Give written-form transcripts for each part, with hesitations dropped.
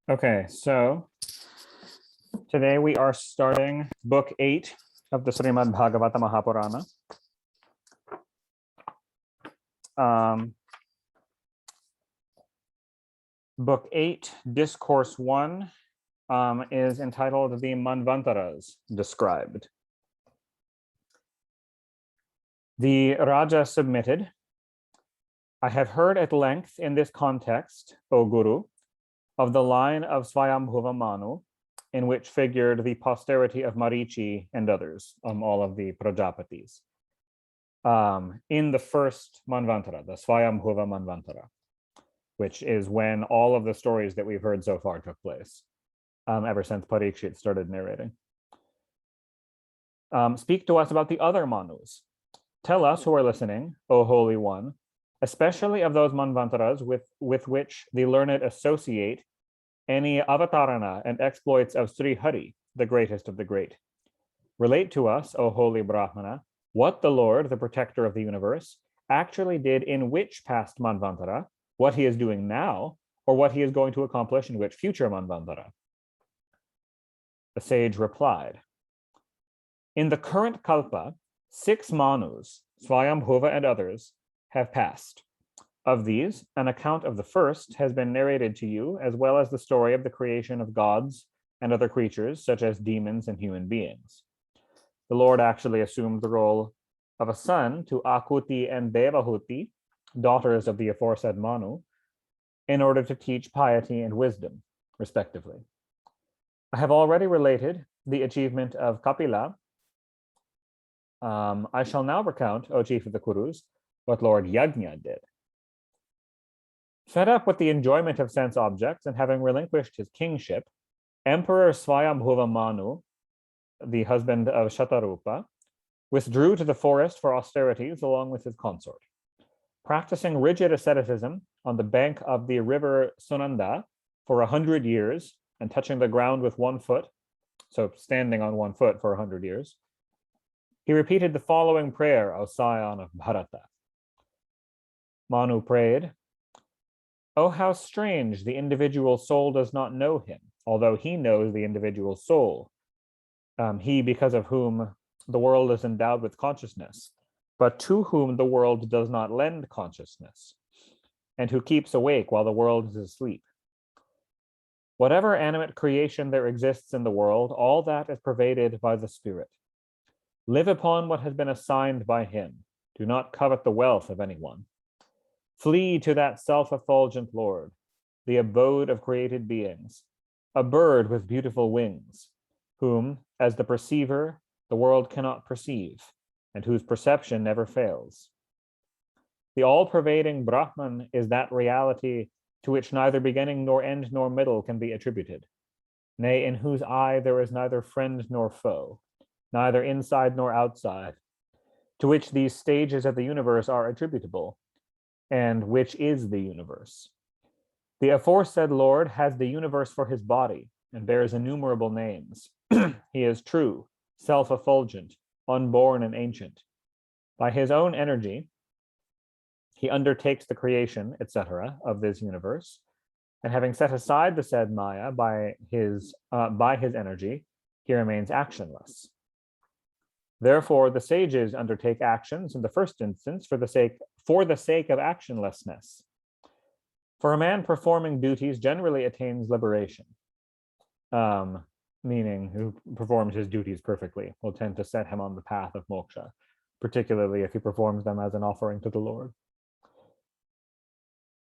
Okay, so today we are starting book 8 of the Shrimad Bhagavata Mahapurana. Book 8, Discourse 1, is entitled The Manvantaras Described. The Raja submitted, I have heard at length in this context, O Guru, of the line of Swayambhuva Manu, in which figured the posterity of Marichi and others, all of the Prajapatis, in the first Manvantara, the Swayambhuva Manvantara, which is when all of the stories that we've heard so far took place, ever since Parikshit started narrating. Speak to us about the other Manus. Tell us who are listening, O Holy One, especially of those Manvantaras with which the learned associate any avatarana and exploits of Sri Hari, the greatest of the great. Relate to us, O holy Brahmana, what the Lord, the protector of the universe, actually did in which past Manvantara, what he is doing now, or what he is going to accomplish in which future Manvantara. The sage replied, in the current Kalpa, 6 Manus, Swayambhuva and others, have passed. Of these, an account of the first has been narrated to you, as well as the story of the creation of gods and other creatures, such as demons and human beings. The Lord actually assumed the role of a son to Akuti and Devahuti, daughters of the aforesaid Manu, in order to teach piety and wisdom, respectively. I have already related the achievement of Kapila. I shall now recount, O chief of the Kurus, what Lord Yajna did. Fed up with the enjoyment of sense objects and having relinquished his kingship, Emperor Swayambhuva Manu, the husband of Shatarupa, withdrew to the forest for austerities along with his consort. Practicing rigid asceticism on the bank of the river Sunanda for 100 years and touching the ground with 1 foot, so standing on 1 foot for 100 years, he repeated the following prayer, O scion of Bharata. Manu prayed, oh, how strange the individual soul does not know him, although he knows the individual soul. He, because of whom the world is endowed with consciousness, but to whom the world does not lend consciousness, and who keeps awake while the world is asleep. Whatever animate creation there exists in the world, all that is pervaded by the Spirit. Live upon what has been assigned by him. Do not covet the wealth of anyone. Flee to that self-effulgent Lord, the abode of created beings, a bird with beautiful wings, whom, as the perceiver, the world cannot perceive, and whose perception never fails. The all-pervading Brahman is that reality to which neither beginning nor end nor middle can be attributed, nay, in whose eye there is neither friend nor foe, neither inside nor outside, to which these stages of the universe are attributable, and which is the universe. The aforesaid Lord has the universe for his body and bears innumerable names. He is true, self-effulgent, unborn and ancient. By his own energy, he undertakes the creation, etc., of this universe, and having set aside the said Maya by his energy, he remains actionless. Therefore, the sages undertake actions in the first instance for the sake of actionlessness. For a man performing duties generally attains liberation, meaning who performs his duties perfectly will tend to set him on the path of moksha, particularly if he performs them as an offering to the Lord.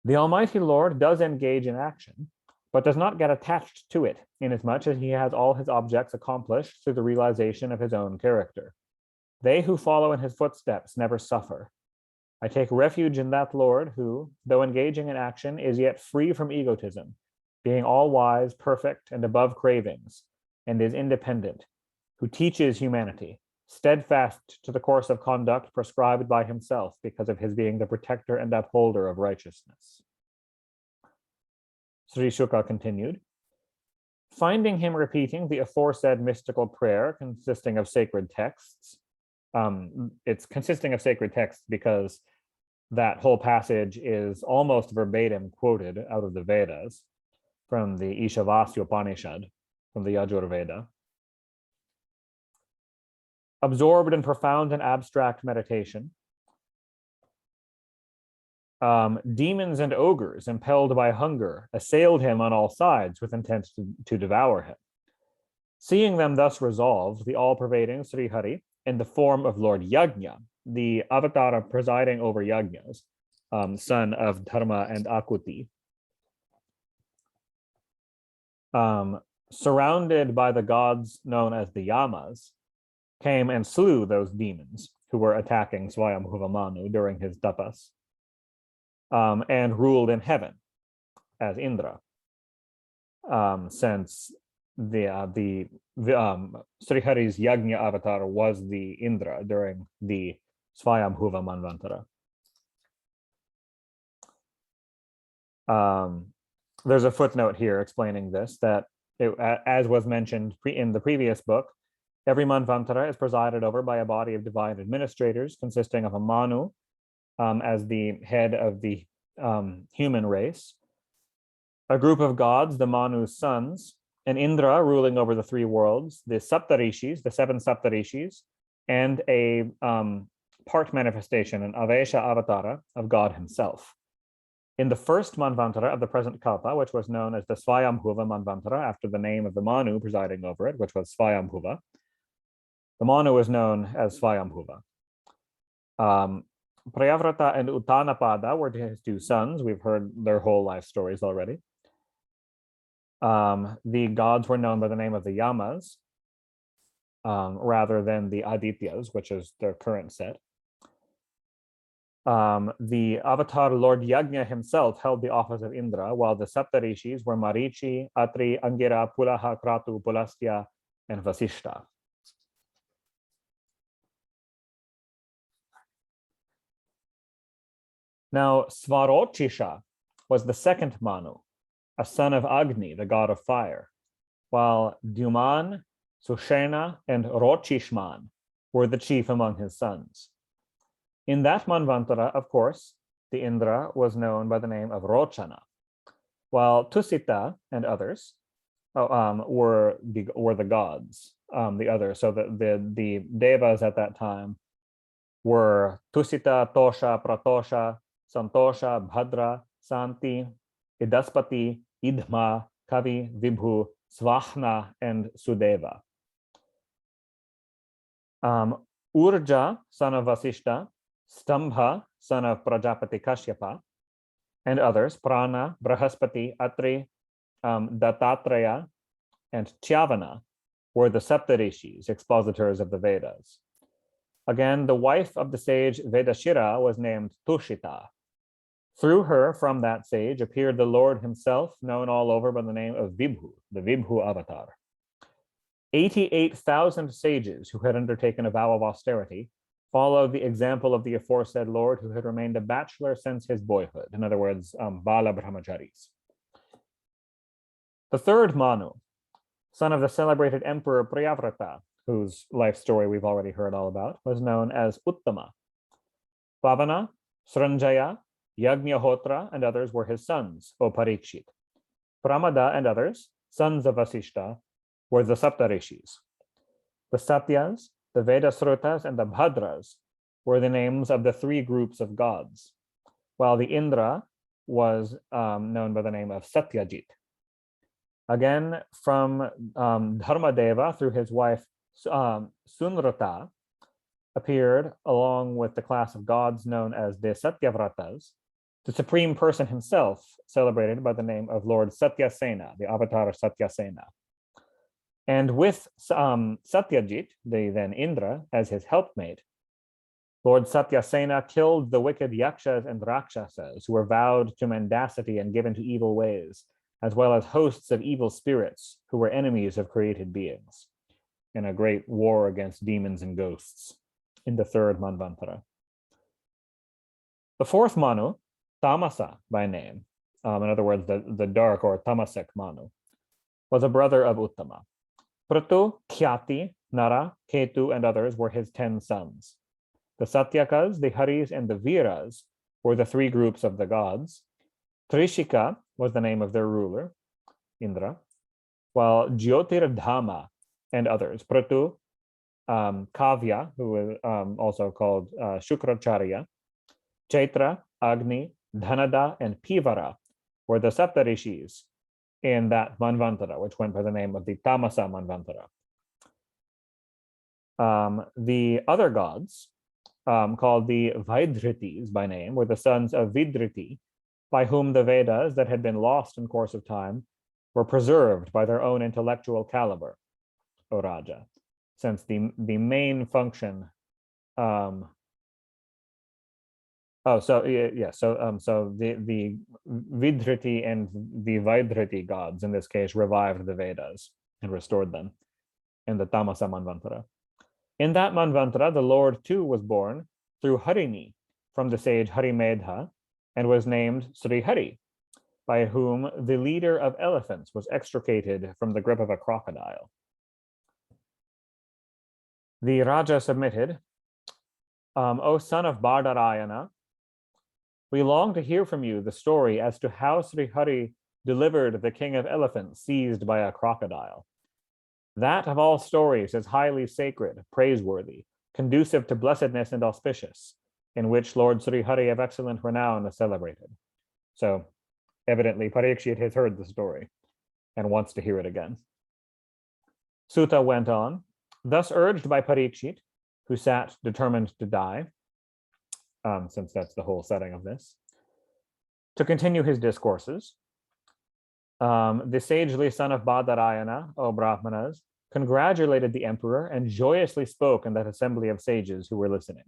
The Almighty Lord does engage in action, but does not get attached to it, inasmuch as he has all his objects accomplished through the realization of his own character. They who follow in his footsteps never suffer. I take refuge in that Lord who, though engaging in action, is yet free from egotism, being all-wise, perfect, and above cravings, and is independent, who teaches humanity, steadfast to the course of conduct prescribed by himself because of his being the protector and upholder of righteousness. Sri Shuka continued, finding him repeating the aforesaid mystical prayer consisting of sacred texts, it's consisting of sacred texts because that whole passage is almost verbatim quoted out of the Vedas. from the Ishavasya Upanishad, from the Yajurveda. Absorbed in profound and abstract meditation, demons and ogres, impelled by hunger, assailed him on all sides with intent to devour him. Seeing them thus resolved, the all-pervading Srihari, in the form of Lord Yajna, the avatar presiding over Yajnas, son of Dharma and Akuti, surrounded by the gods known as the Yamas, came and slew those demons who were attacking Swayambhuva Manu during his tapas, and ruled in heaven as Indra, since the Srihari's Yajna avatar was the Indra during the Swayambhuva Manvantara. There's a footnote here explaining this, that as was mentioned in the previous book, every Manvantara is presided over by a body of divine administrators consisting of a Manu as the head of the human race, a group of gods, the Manu's sons, and Indra ruling over the three worlds, the Saptarishis, the seven Saptarishis, and a part manifestation, an Avesha avatara of God himself. In the first Manvantara of the present Kalpa, which was known as the Swayambhuva Manvantara, after the name of the Manu presiding over it, which was Swayambhuva, the Manu is known as Swayambhuva. Priyavrata and Uttanapada were his two sons. We've heard their whole life stories already. The gods were known by the name of the Yamas, rather than the Adityas, which is their current set. The avatar Lord Yajna himself held the office of Indra, while the Saptarishis were Marichi, Atri, Angira, Pulaha, Kratu, Pulastya, and Vasishta. Now, Svarochisha was the second Manu, a son of Agni, the god of fire, while Duman, Sushena, and Rochishman were the chief among his sons. In that Manvantara, of course, the Indra was known by the name of Rochana, while Tusita and others were the gods, the others. So the devas at that time were Tusita, Tosha, Pratosha, Santosha, Bhadra, Santi, Idaspati, Idma, Kavi, Vibhu, Svahna, and Sudeva. Urja, son of Vasishta, Stambha, son of Prajapati Kashyapa, and others, Prana, Brahaspati, Atri, Dattatreya, and Tyavana, were the Saptarishis, expositors of the Vedas. Again, the wife of the sage Vedashira was named Tushita. Through her, from that sage, appeared the Lord himself, known all over by the name of Vibhu, the Vibhu avatar. 88,000 sages who had undertaken a vow of austerity followed the example of the aforesaid Lord, who had remained a bachelor since his boyhood. In other words, Bala Brahmacharis. The third Manu, son of the celebrated emperor Priyavrata, whose life story we've already heard all about, was known as Uttama. Pavana, Sranjaya, Yajnahotra, and others were his sons, O Parikshit. Pramada and others, sons of Vasishta, were the Saptarishis. The Satyas, the Vedasrutas, and the Bhadras were the names of the three groups of gods, while the Indra was known by the name of Satyajit. Again, from Dharmadeva through his wife Sunrata appeared, along with the class of gods known as the Satyavratas, the supreme person himself, celebrated by the name of Lord Satyasena, the avatar of Satyasena. And with Satyajit, the then Indra, as his helpmate, Lord Satyasena killed the wicked Yakshas and Rakshasas who were vowed to mendacity and given to evil ways, as well as hosts of evil spirits who were enemies of created beings, in a great war against demons and ghosts in the third Manvantara. The fourth Manu, Tamasa by name, in other words, the dark or Tamasek Manu, was a brother of Uttama. Pratu, Khyati, Nara, Ketu, and others were his 10 sons. The Satyakas, the Haris, and the Viras were the three groups of the gods. Trishika was the name of their ruler. Indra, while Jyotirdhama and others, Pratu, Kavya, who is also called Shukracharya, Chaitra, Agni, Dhanada, and Pivara were the Saptarishis in that Manvantara, which went by the name of the Tamasa Manvantara. The other gods, called the Vaidhritis by name, were the sons of Vidriti, by whom the Vedas that had been lost in course of time were preserved by their own intellectual caliber, O Raja, since the main function so the Vidriti and the Vaidhriti gods in this case revived the Vedas and restored them in the Tamasa Manvantara. In that Manvantara, the Lord too was born through Harini from the sage Harimedha and was named Sri Hari, by whom the leader of elephants was extricated from the grip of a crocodile. The Raja submitted, O son of Badarayana, we long to hear from you the story as to how Sri Hari delivered the king of elephants seized by a crocodile. That of all stories is highly sacred, praiseworthy, conducive to blessedness and auspicious, in which Lord Sri Hari of excellent renown is celebrated. So evidently Parikshit has heard the story and wants to hear it again. Suta went on, thus urged by Parikshit, who sat determined to die, since that's the whole setting of this, to continue his discourses. The sagely son of Badarayana, O Brahmanas, congratulated the emperor and joyously spoke in that assembly of sages who were listening.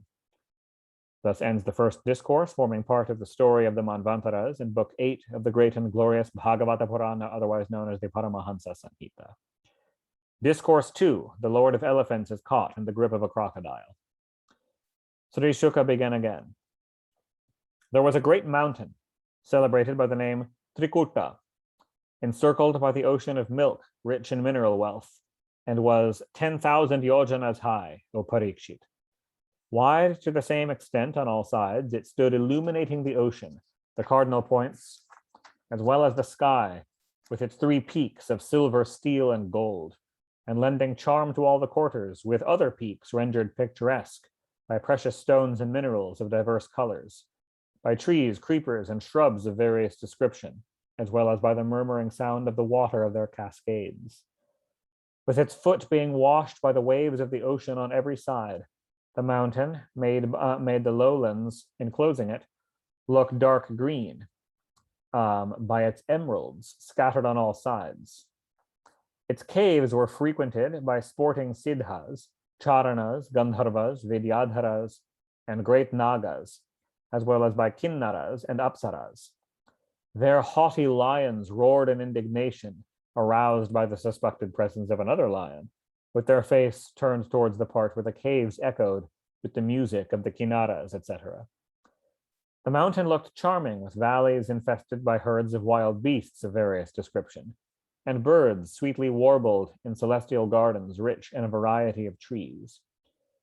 Thus ends the first discourse, forming part of the story of the Manvantaras in Book 8 of the great and glorious Bhagavata Purana, otherwise known as the Paramahansa Samhita. Discourse 2, the Lord of Elephants is caught in the grip of a crocodile. Sri Shuka began again. There was a great mountain, celebrated by the name Trikuta, encircled by the ocean of milk, rich in mineral wealth, and was 10,000 yojanas high, O Parikshit. Wide to the same extent on all sides, it stood illuminating the ocean, the cardinal points, as well as the sky, with its 3 peaks of silver, steel, and gold, and lending charm to all the quarters, with other peaks rendered picturesque by precious stones and minerals of diverse colors, by trees, creepers, and shrubs of various description, as well as by the murmuring sound of the water of their cascades. With its foot being washed by the waves of the ocean on every side, the mountain made the lowlands enclosing it look dark green by its emeralds scattered on all sides. Its caves were frequented by sporting siddhas, charanas, gandharvas, vidyadharas, and great nagas, as well as by kinnaras and apsaras. Their haughty lions roared in indignation, aroused by the suspected presence of another lion, with their face turned towards the part where the caves echoed with the music of the kinnaras, etc. The mountain looked charming, with valleys infested by herds of wild beasts of various description, and birds sweetly warbled in celestial gardens rich in a variety of trees.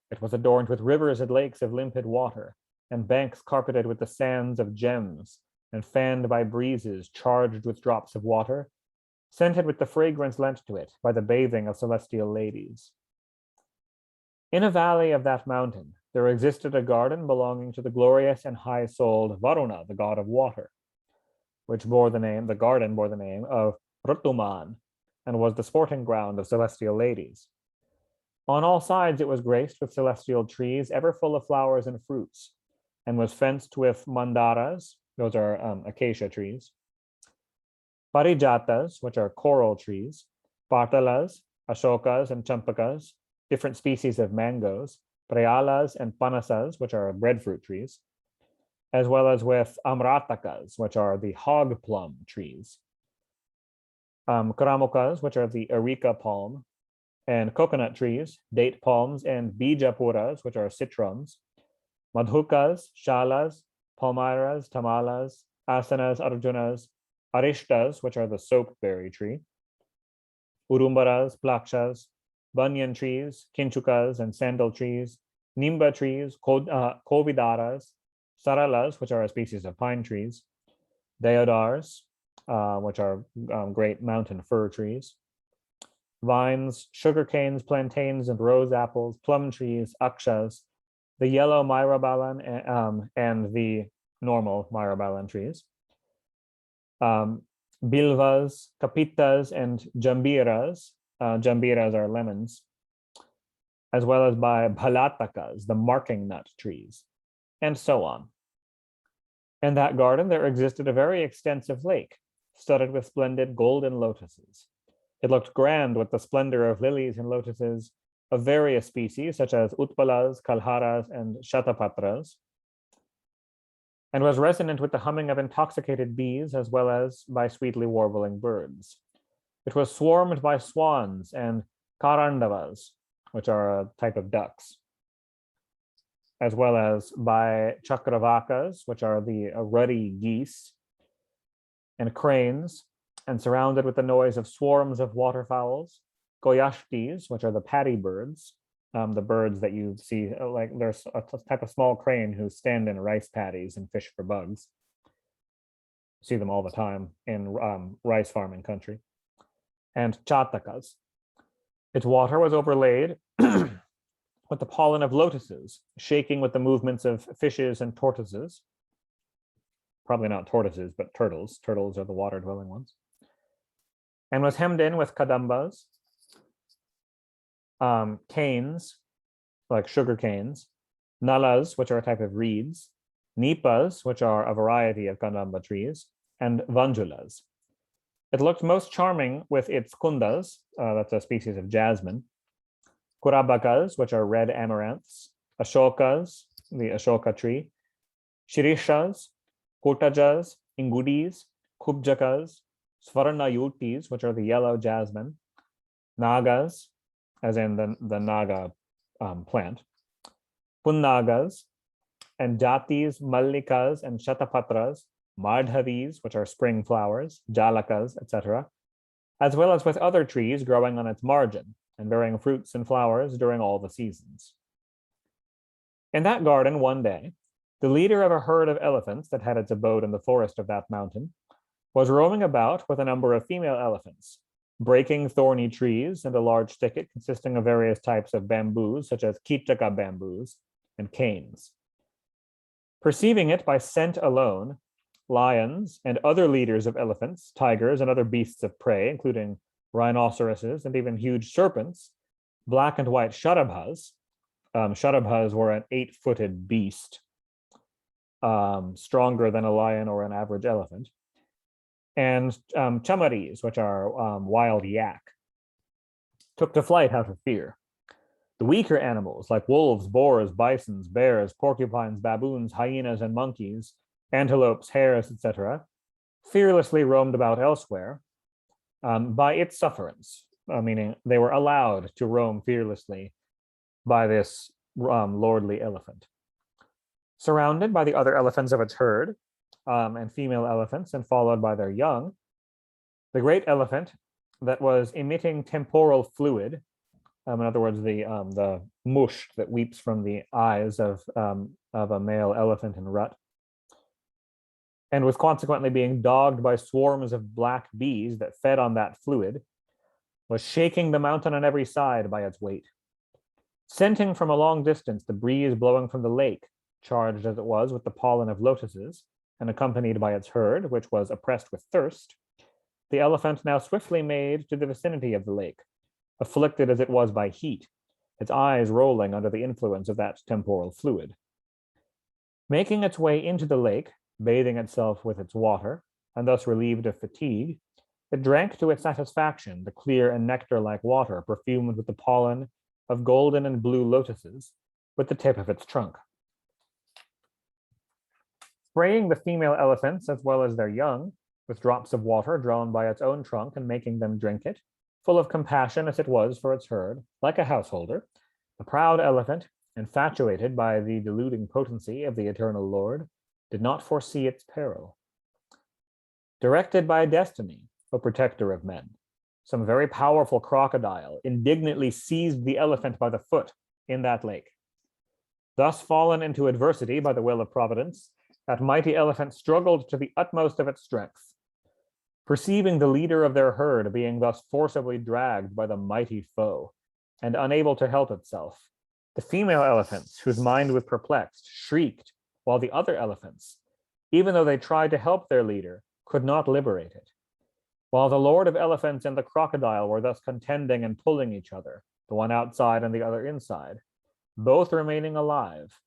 It was adorned with rivers and lakes of limpid water, and banks carpeted with the sands of gems, and fanned by breezes charged with drops of water, scented with the fragrance lent to it by the bathing of celestial ladies. In a valley of that mountain, there existed a garden belonging to the glorious and high-souled Varuna, the god of water, the garden bore the name of Rutuman, and was the sporting ground of celestial ladies. On all sides it was graced with celestial trees, ever full of flowers and fruits, and was fenced with mandaras, those are acacia trees, parijatas, which are coral trees, patalas, ashokas, and champakas, different species of mangoes, prayalas and panasas, which are breadfruit trees, as well as with amratakas, which are the hog plum trees, karamukas, which are the areca palm, and coconut trees, date palms, and bijapuras, which are citrons, madhukas, shalas, palmyras, tamalas, asanas, arjunas, arishtas, which are the soapberry tree, urumbaras, plakshas, banyan trees, kinchukas, and sandal trees, nimba trees, kovidaras, saralas, which are a species of pine trees, deodars, which are great mountain fir trees, vines, sugar canes, plantains, and rose apples, plum trees, akshas, the yellow myrobalan and the normal myrobalan trees, bilvas, kapitas, and jambiras. Jambiras are lemons, as well as by bhalatakas, the marking nut trees, and so on. In that garden, there existed a very extensive lake, studded with splendid golden lotuses. It looked grand with the splendor of lilies and lotuses of various species, such as utpalas, kalharas, and shatapatras, and was resonant with the humming of intoxicated bees as well as by sweetly warbling birds. It was swarmed by swans and karandavas, which are a type of ducks, as well as by chakravakas, which are the ruddy geese, and cranes, and surrounded with the noise of swarms of waterfowls, goyashtis, which are the paddy birds, the birds that you see, like there's a type of small crane who stand in rice paddies and fish for bugs. See them all the time in rice farming country. And chatakas. Its water was overlaid with the pollen of lotuses, shaking with the movements of fishes and tortoises. Probably not tortoises, but turtles. Turtles are the water-dwelling ones. And was hemmed in with kadambas, canes, like sugar canes, nalas, which are a type of reeds, nipas, which are a variety of kadamba trees, and vanjulas. It looked most charming with its kundas, that's a species of jasmine, kurabakas, which are red amaranths, ashokas, the ashoka tree, shirishas, kotajas, ingudis, kubjakas, svarnayutis, which are the yellow jasmine, nagas, as in the naga plant, punnagas, and jatis, mallikas, and shatapatras, madhavis, which are spring flowers, jalakas, etc., as well as with other trees growing on its margin and bearing fruits and flowers during all the seasons. In that garden one day, the leader of a herd of elephants that had its abode in the forest of that mountain was roaming about with a number of female elephants, breaking thorny trees and a large thicket consisting of various types of bamboos, such as kitaka bamboos and canes. Perceiving it by scent alone, lions and other leaders of elephants, tigers, and other beasts of prey, including rhinoceroses and even huge serpents, black and white sharabhas. Sharabhas were an 8-footed beast, stronger than a lion or an average elephant, and chamaris, which are wild yak, took to flight out of fear. The weaker animals, like wolves, boars, bisons, bears, porcupines, baboons, hyenas, and monkeys, antelopes, hares, etc., fearlessly roamed about elsewhere by its sufferance, meaning they were allowed to roam fearlessly by this lordly elephant. Surrounded by the other elephants of its herd and female elephants, and followed by their young, the great elephant that was emitting temporal fluid, in other words, the mush that weeps from the eyes of a male elephant in rut, and was consequently being dogged by swarms of black bees that fed on that fluid, was shaking the mountain on every side by its weight. Scenting from a long distance the breeze blowing from the lake, charged as it was with the pollen of lotuses, and accompanied by its herd, which was oppressed with thirst, the elephant now swiftly made to the vicinity of the lake, afflicted as it was by heat, its eyes rolling under the influence of that temporal fluid. Making its way into the lake, bathing itself with its water, and thus relieved of fatigue, it drank to its satisfaction the clear and nectar-like water perfumed with the pollen of golden and blue lotuses with the tip of its trunk. Spraying the female elephants as well as their young with drops of water drawn by its own trunk and making them drink it, full of compassion as it was for its herd, like a householder, the proud elephant, infatuated by the deluding potency of the eternal Lord, did not foresee its peril. Directed by destiny, O protector of men, some very powerful crocodile indignantly seized the elephant by the foot in that lake. Thus fallen into adversity by the will of Providence, that mighty elephant struggled to the utmost of its strength. Perceiving the leader of their herd being thus forcibly dragged by the mighty foe, and unable to help itself, the female elephants, whose mind was perplexed, shrieked, while the other elephants, even though they tried to help their leader, could not liberate it. While the lord of elephants and the crocodile were thus contending and pulling each other, the one outside and the other inside, both remaining alive,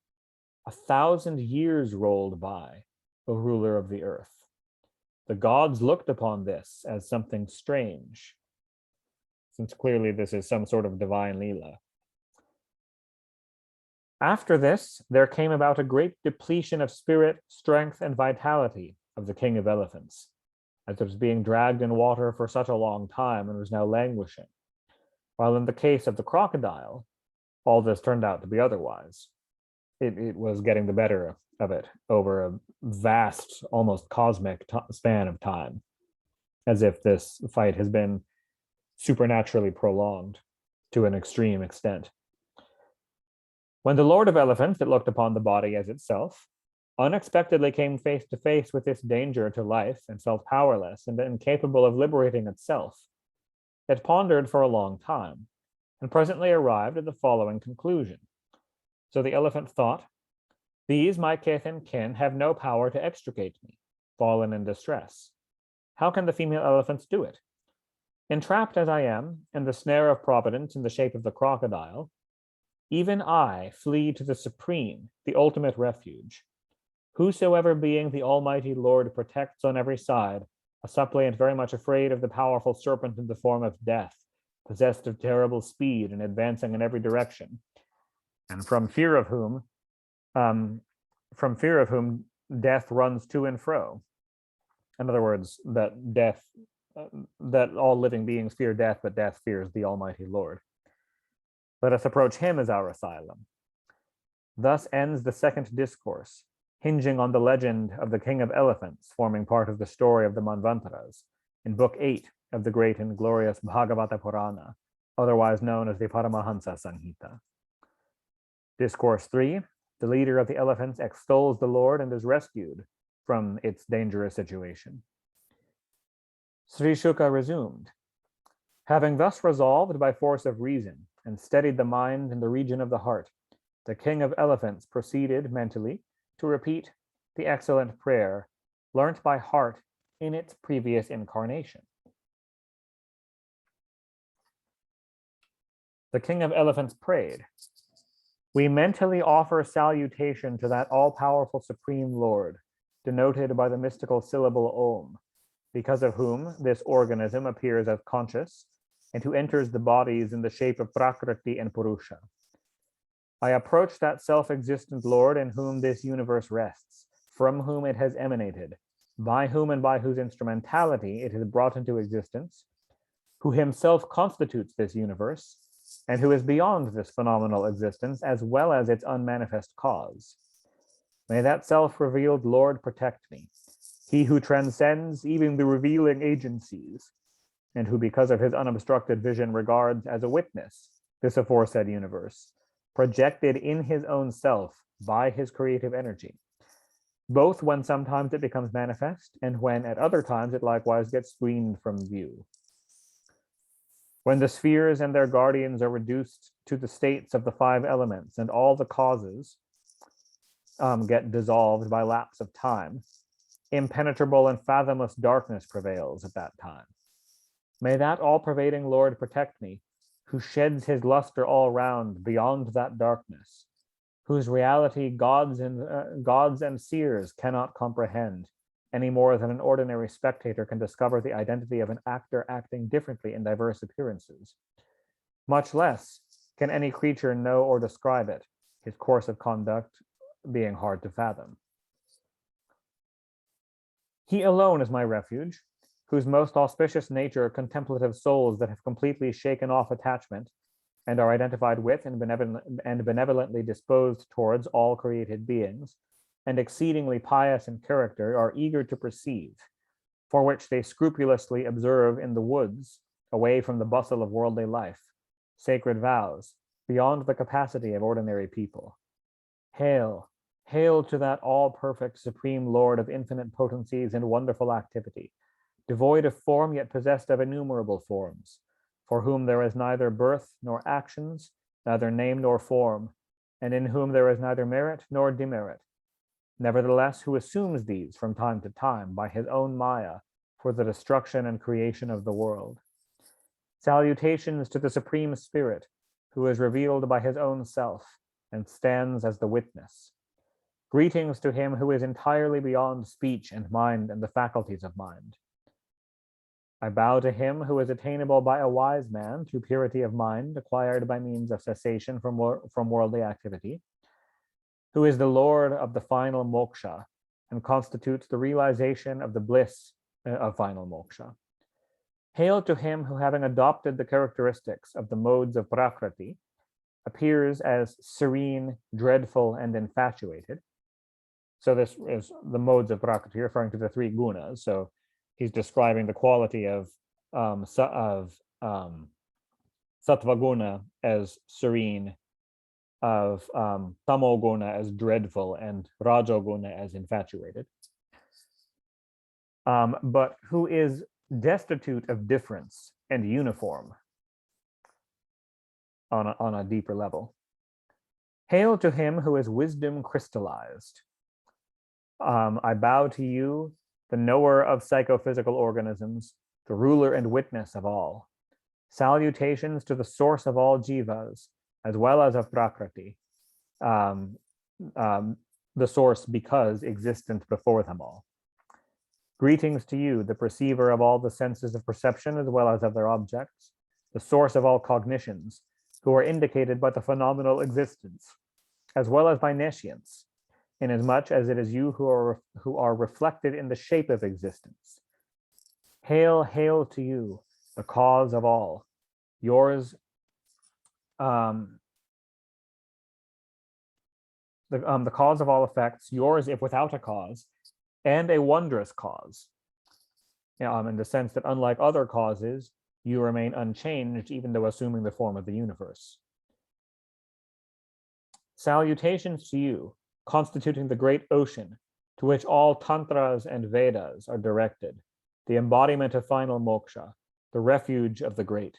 1,000 years rolled by, O ruler of the earth. The gods looked upon this as something strange, since clearly this is some sort of divine Leela. After this, there came about a great depletion of spirit, strength, and vitality of the king of elephants, as it was being dragged in water for such a long time and was now languishing. While in the case of the crocodile, all this turned out to be otherwise. It was getting the better of it over a vast, almost cosmic span of time, as if this fight has been supernaturally prolonged to an extreme extent. When the lord of elephants that looked upon the body as itself unexpectedly came face to face with this danger to life and felt powerless and incapable of liberating itself, it pondered for a long time and presently arrived at the following conclusion. So the elephant thought, "These, my kith and kin, have no power to extricate me, fallen in distress. How can the female elephants do it? Entrapped as I am in the snare of providence in the shape of the crocodile, even I flee to the supreme, the ultimate refuge. Whosoever being the Almighty Lord protects on every side, a suppliant very much afraid of the powerful serpent in the form of death, possessed of terrible speed and advancing in every direction, and from fear of whom death runs to and fro." In other words, that all living beings fear death, but death fears the Almighty Lord. Let us approach him as our asylum. Thus ends the second discourse, hinging on the legend of the King of Elephants, forming part of the story of the Manvantaras, in Book 8 of the great and glorious Bhagavata Purana, otherwise known as the Paramahansa Sanghita. Discourse 3, the leader of the elephants extols the Lord and is rescued from its dangerous situation. Sri Shuka resumed, "Having thus resolved by force of reason and steadied the mind in the region of the heart, the king of elephants proceeded mentally to repeat the excellent prayer learnt by heart in its previous incarnation." The king of elephants prayed, "We mentally offer salutation to that all-powerful Supreme Lord, denoted by the mystical syllable Om, because of whom this organism appears as conscious and who enters the bodies in the shape of Prakriti and Purusha. I approach that self-existent Lord in whom this universe rests, from whom it has emanated, by whom and by whose instrumentality it is brought into existence, who himself constitutes this universe, and who is beyond this phenomenal existence as well as its unmanifest cause. May that self-revealed Lord protect me, he who transcends even the revealing agencies, and who because of his unobstructed vision regards as a witness this aforesaid universe, projected in his own self by his creative energy, both when sometimes it becomes manifest and when at other times it likewise gets screened from view. When the spheres and their guardians are reduced to the states of the 5 elements and all the causes get dissolved by lapse of time, impenetrable and fathomless darkness prevails at that time. May that all-pervading Lord protect me, who sheds his luster all round beyond that darkness, whose reality gods and seers cannot comprehend, any more than an ordinary spectator can discover the identity of an actor acting differently in diverse appearances. Much less can any creature know or describe it, his course of conduct being hard to fathom. He alone is my refuge, whose most auspicious nature contemplative souls that have completely shaken off attachment and are identified with and benevolently disposed towards all created beings, and exceedingly pious in character, are eager to perceive, for which they scrupulously observe in the woods, away from the bustle of worldly life, sacred vows, beyond the capacity of ordinary people. Hail, hail to that all-perfect Supreme Lord of infinite potencies and wonderful activity, devoid of form yet possessed of innumerable forms, for whom there is neither birth nor actions, neither name nor form, and in whom there is neither merit nor demerit. Nevertheless, who assumes these from time to time by his own Maya for the destruction and creation of the world. Salutations to the Supreme Spirit, who is revealed by his own self and stands as the witness. Greetings to him who is entirely beyond speech and mind and the faculties of mind. I bow to him who is attainable by a wise man through purity of mind acquired by means of cessation from worldly activity, who is the Lord of the final moksha and constitutes the realization of the bliss of final moksha. Hail to him who, having adopted the characteristics of the modes of prakriti, appears as serene, dreadful, and infatuated. So this is the modes of prakriti, referring to the three gunas. So he's describing the quality of sattva guna as serene, of tamo guna as dreadful, and rajo guna as infatuated. But who is destitute of difference and uniform on a deeper level. Hail to him who is wisdom crystallized. I bow to you, the knower of psychophysical organisms, the ruler and witness of all. Salutations to the source of all jivas, as well as of prakriti, the source because existent before them all. Greetings to you, the perceiver of all the senses of perception as well as of their objects, the source of all cognitions, who are indicated by the phenomenal existence, as well as by nescience, inasmuch as it is you who are reflected in the shape of existence. Hail, hail to you, the cause of all. Yours, the cause of all effects, yours if without a cause, and a wondrous cause, in the sense that unlike other causes, you remain unchanged even though assuming the form of the universe. Salutations to you, constituting the great ocean to which all tantras and Vedas are directed, the embodiment of final moksha, the refuge of the great.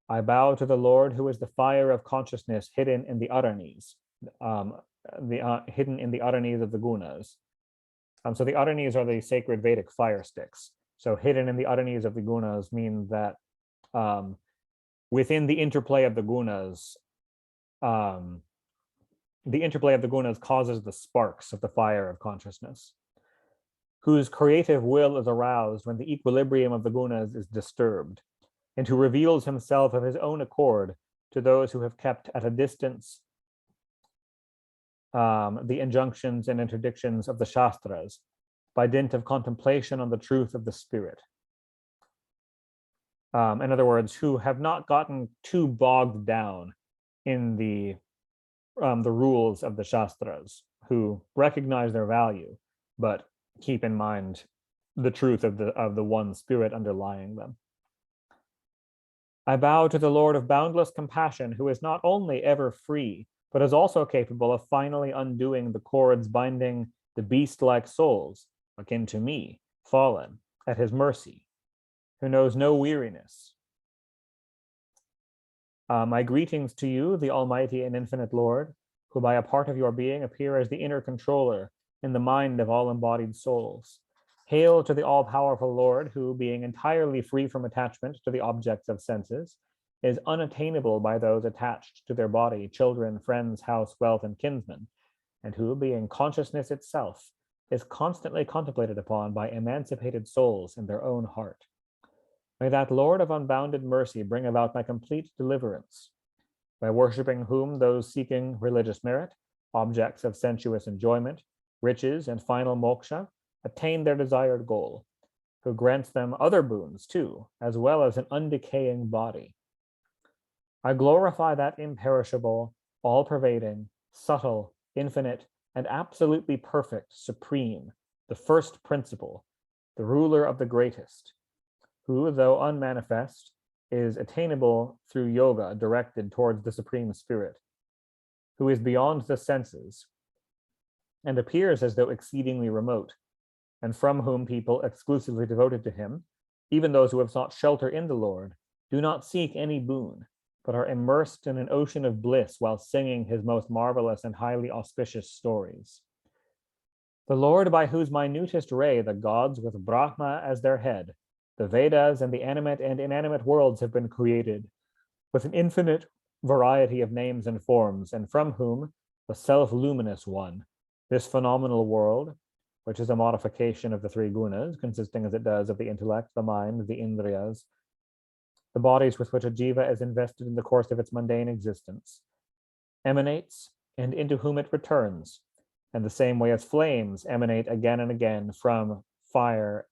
I bow to the Lord who is the fire of consciousness hidden in the aranis, hidden in the aranis of the gunas. So the aranis are the sacred Vedic fire sticks. So hidden in the aranis of the gunas mean that within the interplay of the gunas causes the sparks of the fire of consciousness, whose creative will is aroused when the equilibrium of the gunas is disturbed, and who reveals himself of his own accord to those who have kept at a distance the injunctions and interdictions of the Shastras by dint of contemplation on the truth of the spirit. In other words, who have not gotten too bogged down in the rules of the Shastras, who recognize their value, but keep in mind the truth of the one spirit underlying them. I bow to the Lord of boundless compassion, who is not only ever free, but is also capable of finally undoing the cords binding the beast-like souls, akin to me, fallen, at his mercy, who knows no weariness. My greetings to you, the Almighty and Infinite Lord, who by a part of your being appear as the inner controller in the mind of all embodied souls. Hail to the all-powerful Lord, who, being entirely free from attachment to the objects of senses, is unattainable by those attached to their body, children, friends, house, wealth, and kinsmen, and who, being consciousness itself, is constantly contemplated upon by emancipated souls in their own heart. May that Lord of unbounded mercy bring about my complete deliverance, by worshiping whom those seeking religious merit, objects of sensuous enjoyment, riches, and final moksha attain their desired goal, who grants them other boons too, as well as an undecaying body. I glorify that imperishable, all-pervading, subtle, infinite, and absolutely perfect, supreme, the first principle, the ruler of the greatest, who, though unmanifest, is attainable through yoga directed towards the Supreme Spirit, who is beyond the senses and appears as though exceedingly remote, and from whom people exclusively devoted to him, even those who have sought shelter in the Lord, do not seek any boon, but are immersed in an ocean of bliss while singing his most marvelous and highly auspicious stories. The Lord, by whose minutest ray the gods with Brahma as their head, the Vedas and the animate and inanimate worlds have been created, with an infinite variety of names and forms, and from whom the self-luminous one, this phenomenal world, which is a modification of the three gunas, consisting as it does of the intellect, the mind, the indriyas, the bodies with which a jiva is invested in the course of its mundane existence, emanates, and into whom it returns, and the same way as flames emanate again and again from fire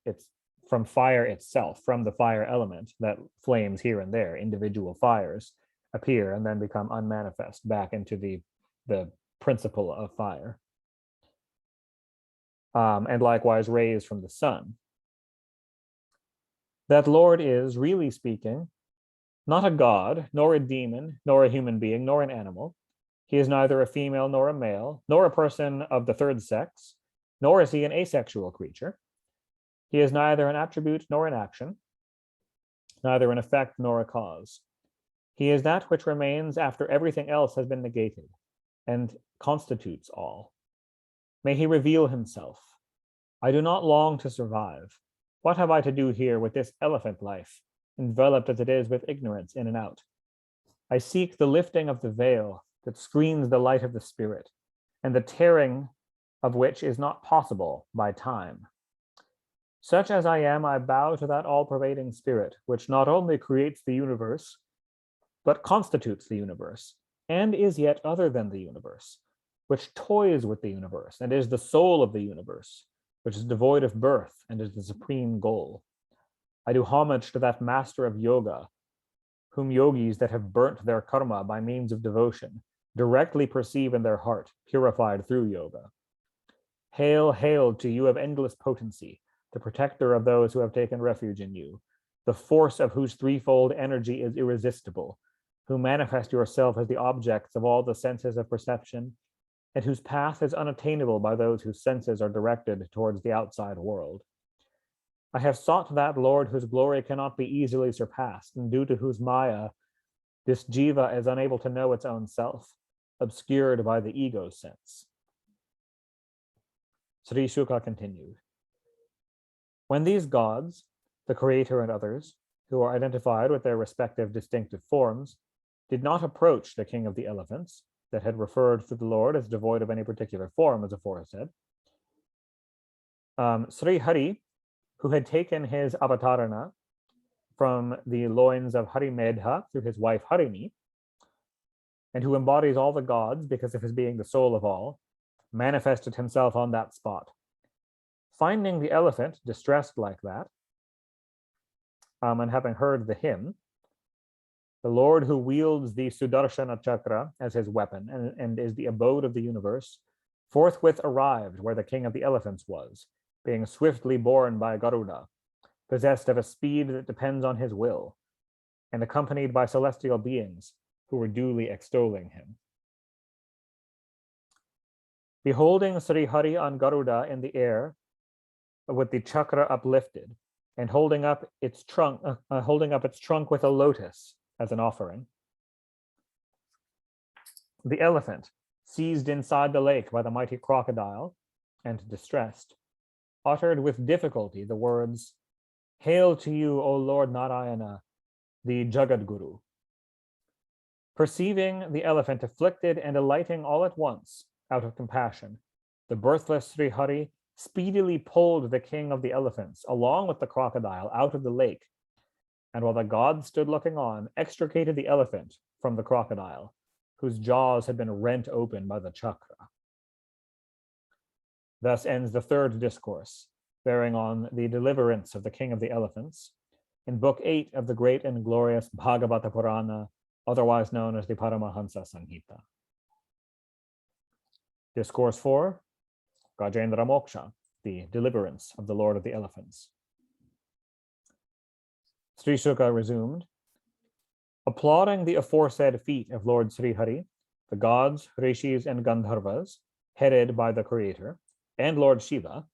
itself, from the fire element, that flames here and there, individual fires, appear and then become unmanifest back into the principle of fire. And likewise rays from the sun. That Lord is, really speaking, not a god, nor a demon, nor a human being, nor an animal. He is neither a female nor a male, nor a person of the third sex, nor is he an asexual creature. He is neither an attribute nor an action, neither an effect nor a cause. He is that which remains after everything else has been negated, and constitutes all. May he reveal himself. I do not long to survive. What have I to do here with this elephant life, enveloped as it is with ignorance in and out? I seek the lifting of the veil that screens the light of the spirit, and the tearing of which is not possible by time. Such as I am, I bow to that all-pervading spirit, which not only creates the universe, but constitutes the universe, and is yet other than the universe, which toys with the universe, and is the soul of the universe, which is devoid of birth, and is the supreme goal. I do homage to that master of yoga, whom yogis that have burnt their karma by means of devotion directly perceive in their heart, purified through yoga. Hail, hail to you of endless potency, the protector of those who have taken refuge in you, the force of whose threefold energy is irresistible, who manifest yourself as the objects of all the senses of perception, and whose path is unattainable by those whose senses are directed towards the outside world. I have sought that Lord whose glory cannot be easily surpassed, and due to whose maya this jiva is unable to know its own self, obscured by the ego sense. Sri Shuka continued. When these gods, the creator and others, who are identified with their respective distinctive forms, did not approach the king of the elephants, that had referred to the Lord as devoid of any particular form, as aforesaid, Sri Hari, who had taken his avatarana from the loins of Harimedha through his wife Harini, and who embodies all the gods because of his being the soul of all, manifested himself on that spot. Finding the elephant distressed like that, and having heard the hymn, the Lord who wields the Sudarshana Chakra as his weapon and is the abode of the universe, forthwith arrived where the king of the elephants was, being swiftly borne by Garuda, possessed of a speed that depends on his will, and accompanied by celestial beings who were duly extolling him. Beholding Sri Hari on Garuda in the air, with the chakra uplifted, and holding up its trunk with a lotus as an offering, the elephant, seized inside the lake by the mighty crocodile, and distressed, uttered with difficulty the words, "Hail to you, O Lord Narayana, the Jagadguru." Perceiving the elephant afflicted and alighting all at once, out of compassion, the birthless Sri Hari speedily pulled the king of the elephants, along with the crocodile, out of the lake, and while the gods stood looking on, extricated the elephant from the crocodile, whose jaws had been rent open by the chakra. Thus ends the third discourse, bearing on the deliverance of the king of the elephants, in Book 8 of the great and glorious Bhagavata Purana, otherwise known as the Paramahansa Samhita. Discourse 4, Gajendra Moksha, the deliverance of the Lord of the Elephants. Sri Shuka resumed, applauding the aforesaid feat of Lord Sri Hari, the gods, rishis, and Gandharvas, headed by the creator, and Lord Shiva,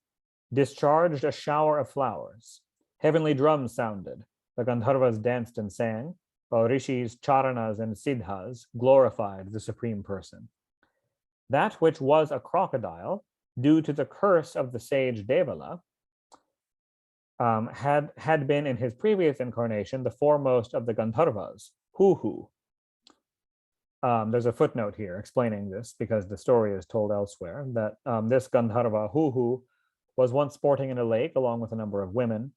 discharged a shower of flowers. Heavenly drums sounded. The Gandharvas danced and sang, while rishis, charanas, and siddhas glorified the Supreme Person. That which was a crocodile, due to the curse of the sage Devala, had been in his previous incarnation the foremost of the Gandharvas, Huhu. There's a footnote here explaining this because the story is told elsewhere that this Gandharva, Huhu, was once sporting in a lake along with a number of women.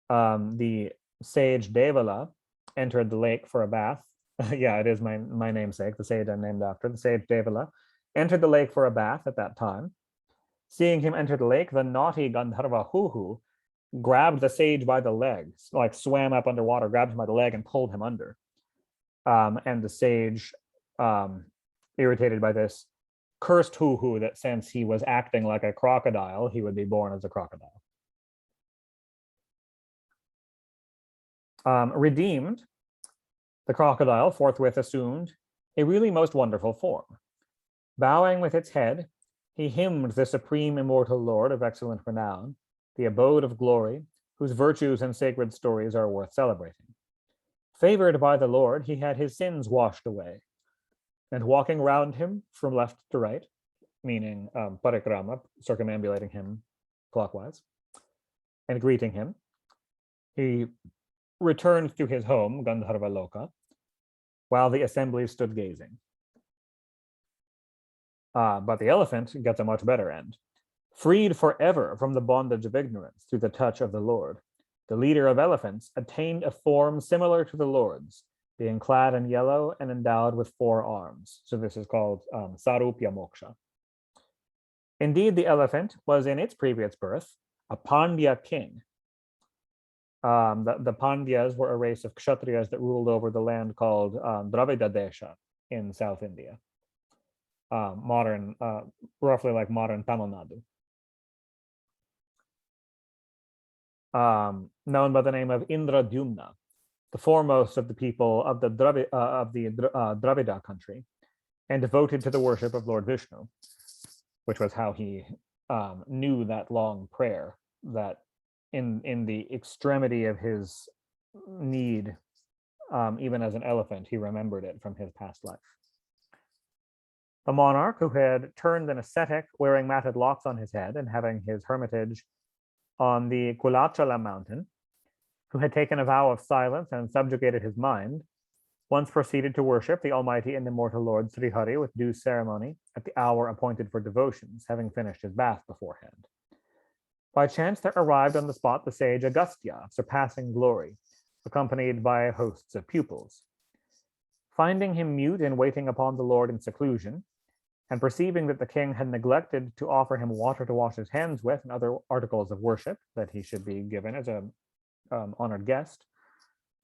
The sage Devala entered the lake for a bath. Yeah, it is my namesake, the sage I'm named after. The sage Devala entered the lake for a bath at that time. Seeing him enter the lake, the naughty Gandharva Huhu grabbed the sage by the legs, like swam up underwater, grabbed him by the leg and pulled him under. And the sage, irritated by this, cursed Huhu that since he was acting like a crocodile, he would be born as a crocodile. Redeemed, the crocodile forthwith assumed a really most wonderful form. Bowing with its head, he hymned the supreme immortal Lord of excellent renown, the abode of glory, whose virtues and sacred stories are worth celebrating. Favored by the Lord, he had his sins washed away, and walking round him from left to right, meaning parikrama, circumambulating him clockwise, and greeting him, he returned to his home, Gandharva Loka, while the assembly stood gazing. But the elephant gets a much better end. Freed forever from the bondage of ignorance through the touch of the Lord, the leader of elephants attained a form similar to the Lord's, being clad in yellow and endowed with 4 arms. So this is called Sarupya Moksha. Indeed, the elephant was in its previous birth a Pandya king. The Pandyas were a race of Kshatriyas that ruled over the land called Dravida Desha in South India. Roughly like modern Tamil Nadu. Known by the name of Indradyumna, the foremost of the people of the Dravida country, and devoted to the worship of Lord Vishnu, which was how he knew that long prayer that in the extremity of his need, even as an elephant, he remembered it from his past life. The monarch, who had turned an ascetic, wearing matted locks on his head and having his hermitage on the Kulachala mountain, who had taken a vow of silence and subjugated his mind, once proceeded to worship the almighty and immortal Lord Sri Hari with due ceremony at the hour appointed for devotions, having finished his bath beforehand. By chance there arrived on the spot the sage Agastya of surpassing glory, accompanied by hosts of pupils. Finding him mute and waiting upon the Lord in seclusion, and perceiving that the king had neglected to offer him water to wash his hands with and other articles of worship that he should be given as an honored guest,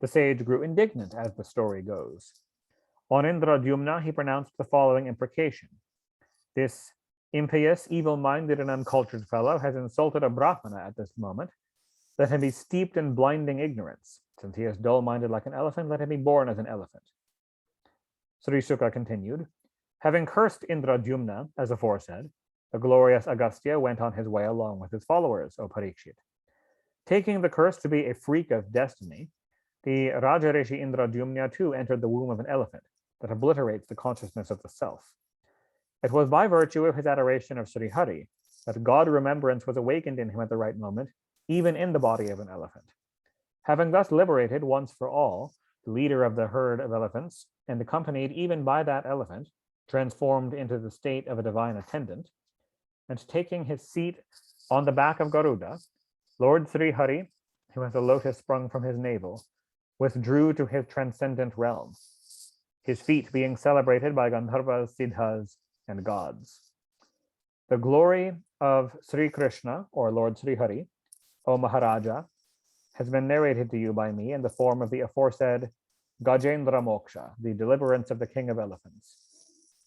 the sage grew indignant, as the story goes. On Indradyumna, he pronounced the following imprecation: "This impious, evil-minded, and uncultured fellow has insulted a Brahmana at this moment. Let him be steeped in blinding ignorance. Since he is dull-minded like an elephant, let him be born as an elephant." Sri Suka continued, "Having cursed Indradyumna, as aforesaid, the glorious Agastya went on his way along with his followers, O Parikshit. Taking the curse to be a freak of destiny, the Rajarishi Indradyumna too entered the womb of an elephant that obliterates the consciousness of the self. It was by virtue of his adoration of Sri Hari that God remembrance was awakened in him at the right moment, even in the body of an elephant. Having thus liberated once for all the leader of the herd of elephants, and accompanied even by that elephant, transformed into the state of a divine attendant, and taking his seat on the back of Garuda, Lord Sri Hari, who has a lotus sprung from his navel, withdrew to his transcendent realm, his feet being celebrated by Gandharvas, Siddhas, and gods. The glory of Sri Krishna, or Lord Sri Hari, O Maharaja, has been narrated to you by me in the form of the aforesaid Gajendra Moksha, the deliverance of the king of elephants,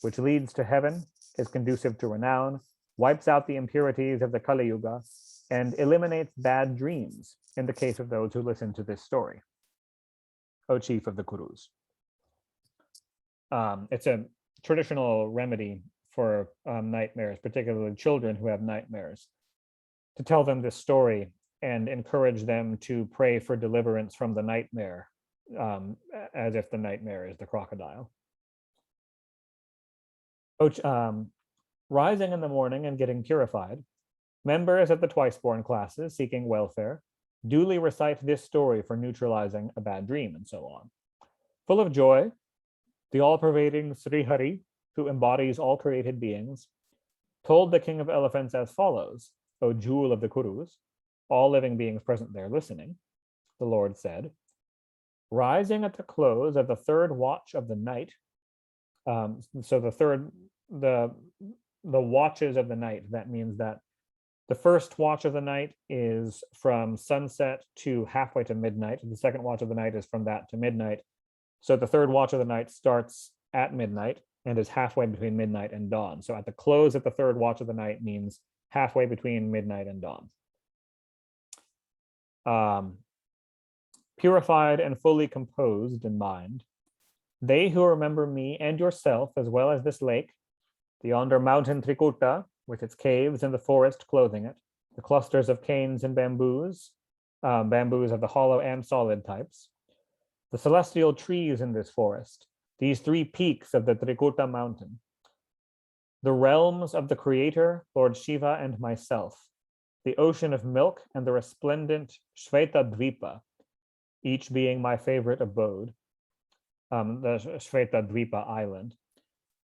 which leads to heaven, is conducive to renown, wipes out the impurities of the Kali Yuga, and eliminates bad dreams in the case of those who listen to this story. O chief of the Kurus. It's a traditional remedy for nightmares, particularly children who have nightmares. to tell them this story and encourage them to pray for deliverance from the nightmare, as if the nightmare is the crocodile. Rising in the morning and getting purified, members of the twice-born classes seeking welfare duly recite this story for neutralizing a bad dream, and so on. Full of joy, the all-pervading Sri Hari, who embodies all created beings, told the king of elephants as follows: O jewel of the Kurus, all living beings present there listening, the Lord said, rising at the close of the third watch of the night, so the watches of the night, that means that the first watch of the night is from sunset to halfway to midnight. The second watch of the night is from that to midnight. So the third watch of the night starts at midnight and is halfway between midnight and dawn. So at the close of the third watch of the night means halfway between midnight and dawn. Purified and fully composed in mind, they who remember me and yourself, as well as this lake, the yonder mountain Trikuta, with its caves and the forest clothing it, the clusters of canes and bamboos, bamboos of the hollow and solid types, the celestial trees in this forest, these three peaks of the Trikuta mountain, the realms of the Creator, Lord Shiva, and myself, the ocean of milk and the resplendent Shveta Dvipa, each being my favorite abode, the Shveta Dvipa island,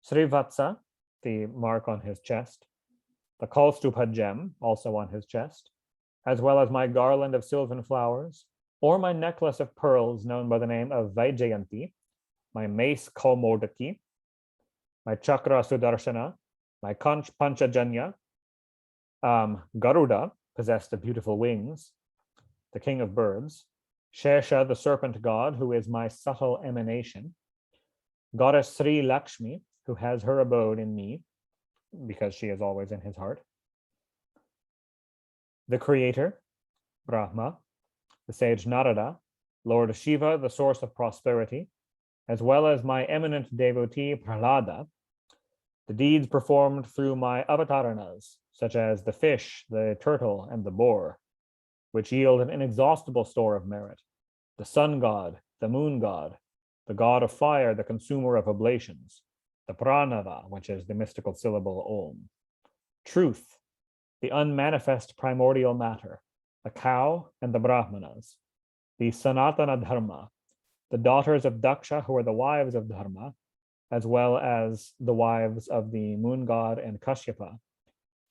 Srivatsa, the mark on his chest, the Kalstupa gem, also on his chest, as well as my garland of sylvan flowers, or my necklace of pearls known by the name of Vaijayanti, my mace Kaumodaki, my chakra Sudarshana, my Kanch Panchajanya, Garuda possessed of beautiful wings, the king of birds, Shesha, the serpent god, who is my subtle emanation, goddess Sri Lakshmi, who has her abode in me, because she is always in his heart, the creator, Brahma, the sage Narada, Lord Shiva, the source of prosperity, as well as my eminent devotee, Prahlada, the deeds performed through my avataranas, such as the fish, the turtle, and the boar, which yield an inexhaustible store of merit, the sun god, the moon god, the god of fire, the consumer of oblations, the pranava, which is the mystical syllable om, truth, the unmanifest primordial matter, the cow and the brahmanas, the sanatana dharma, the daughters of Daksha, who are the wives of Dharma, as well as the wives of the moon god and Kashyapa,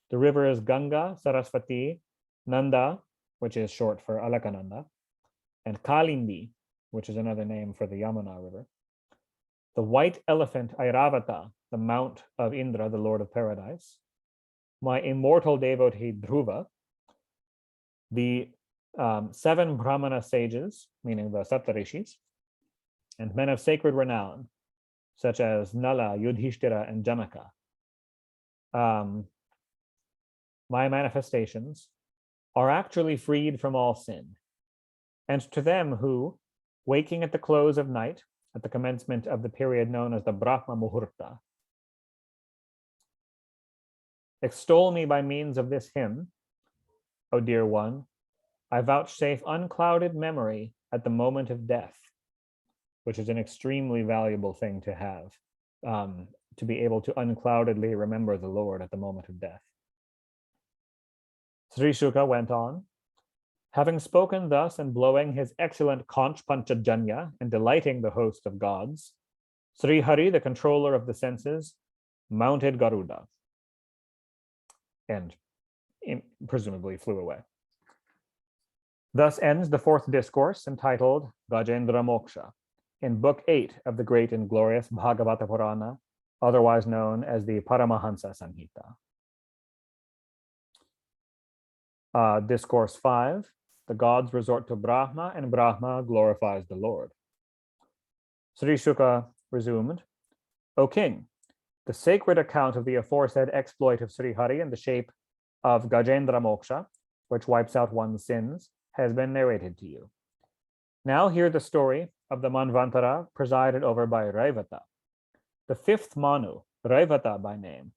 the rivers Ganga, Saraswati, Nanda, which is short for Alakananda, and Kalindi, which is another name for the Yamuna River, the white elephant Airavata, the mount of Indra, the lord of paradise, my immortal devotee Dhruva, the 7 Brahmana sages, meaning the Saptarishis, and men of sacred renown, such as Nala, Yudhishthira, and Janaka. My manifestations are actually freed from all sin. And to them who, waking at the close of night, at the commencement of the period known as the Brahma Muhurta, extol me by means of this hymn, O dear one, I vouchsafe unclouded memory at the moment of death, which is an extremely valuable thing to have, to be able to uncloudedly remember the Lord at the moment of death. Sri Shuka went on, having spoken thus and blowing his excellent Kanch Panchajanya and delighting the host of gods, Sri Hari, the controller of the senses, mounted Garuda and presumably flew away. Thus ends the 4th discourse, entitled Gajendra Moksha, in Book 8 of the great and glorious Bhagavata Purana, otherwise known as the Paramahansa Samhita. Discourse 5, the gods resort to Brahma, and Brahma glorifies the Lord. Sri Shuka resumed, O king, the sacred account of the aforesaid exploit of Sri Hari in the shape of Gajendra Moksha, which wipes out one's sins, has been narrated to you. Now hear the story of the Manvantara presided over by Raivata. The 5th Manu, Raivata by name,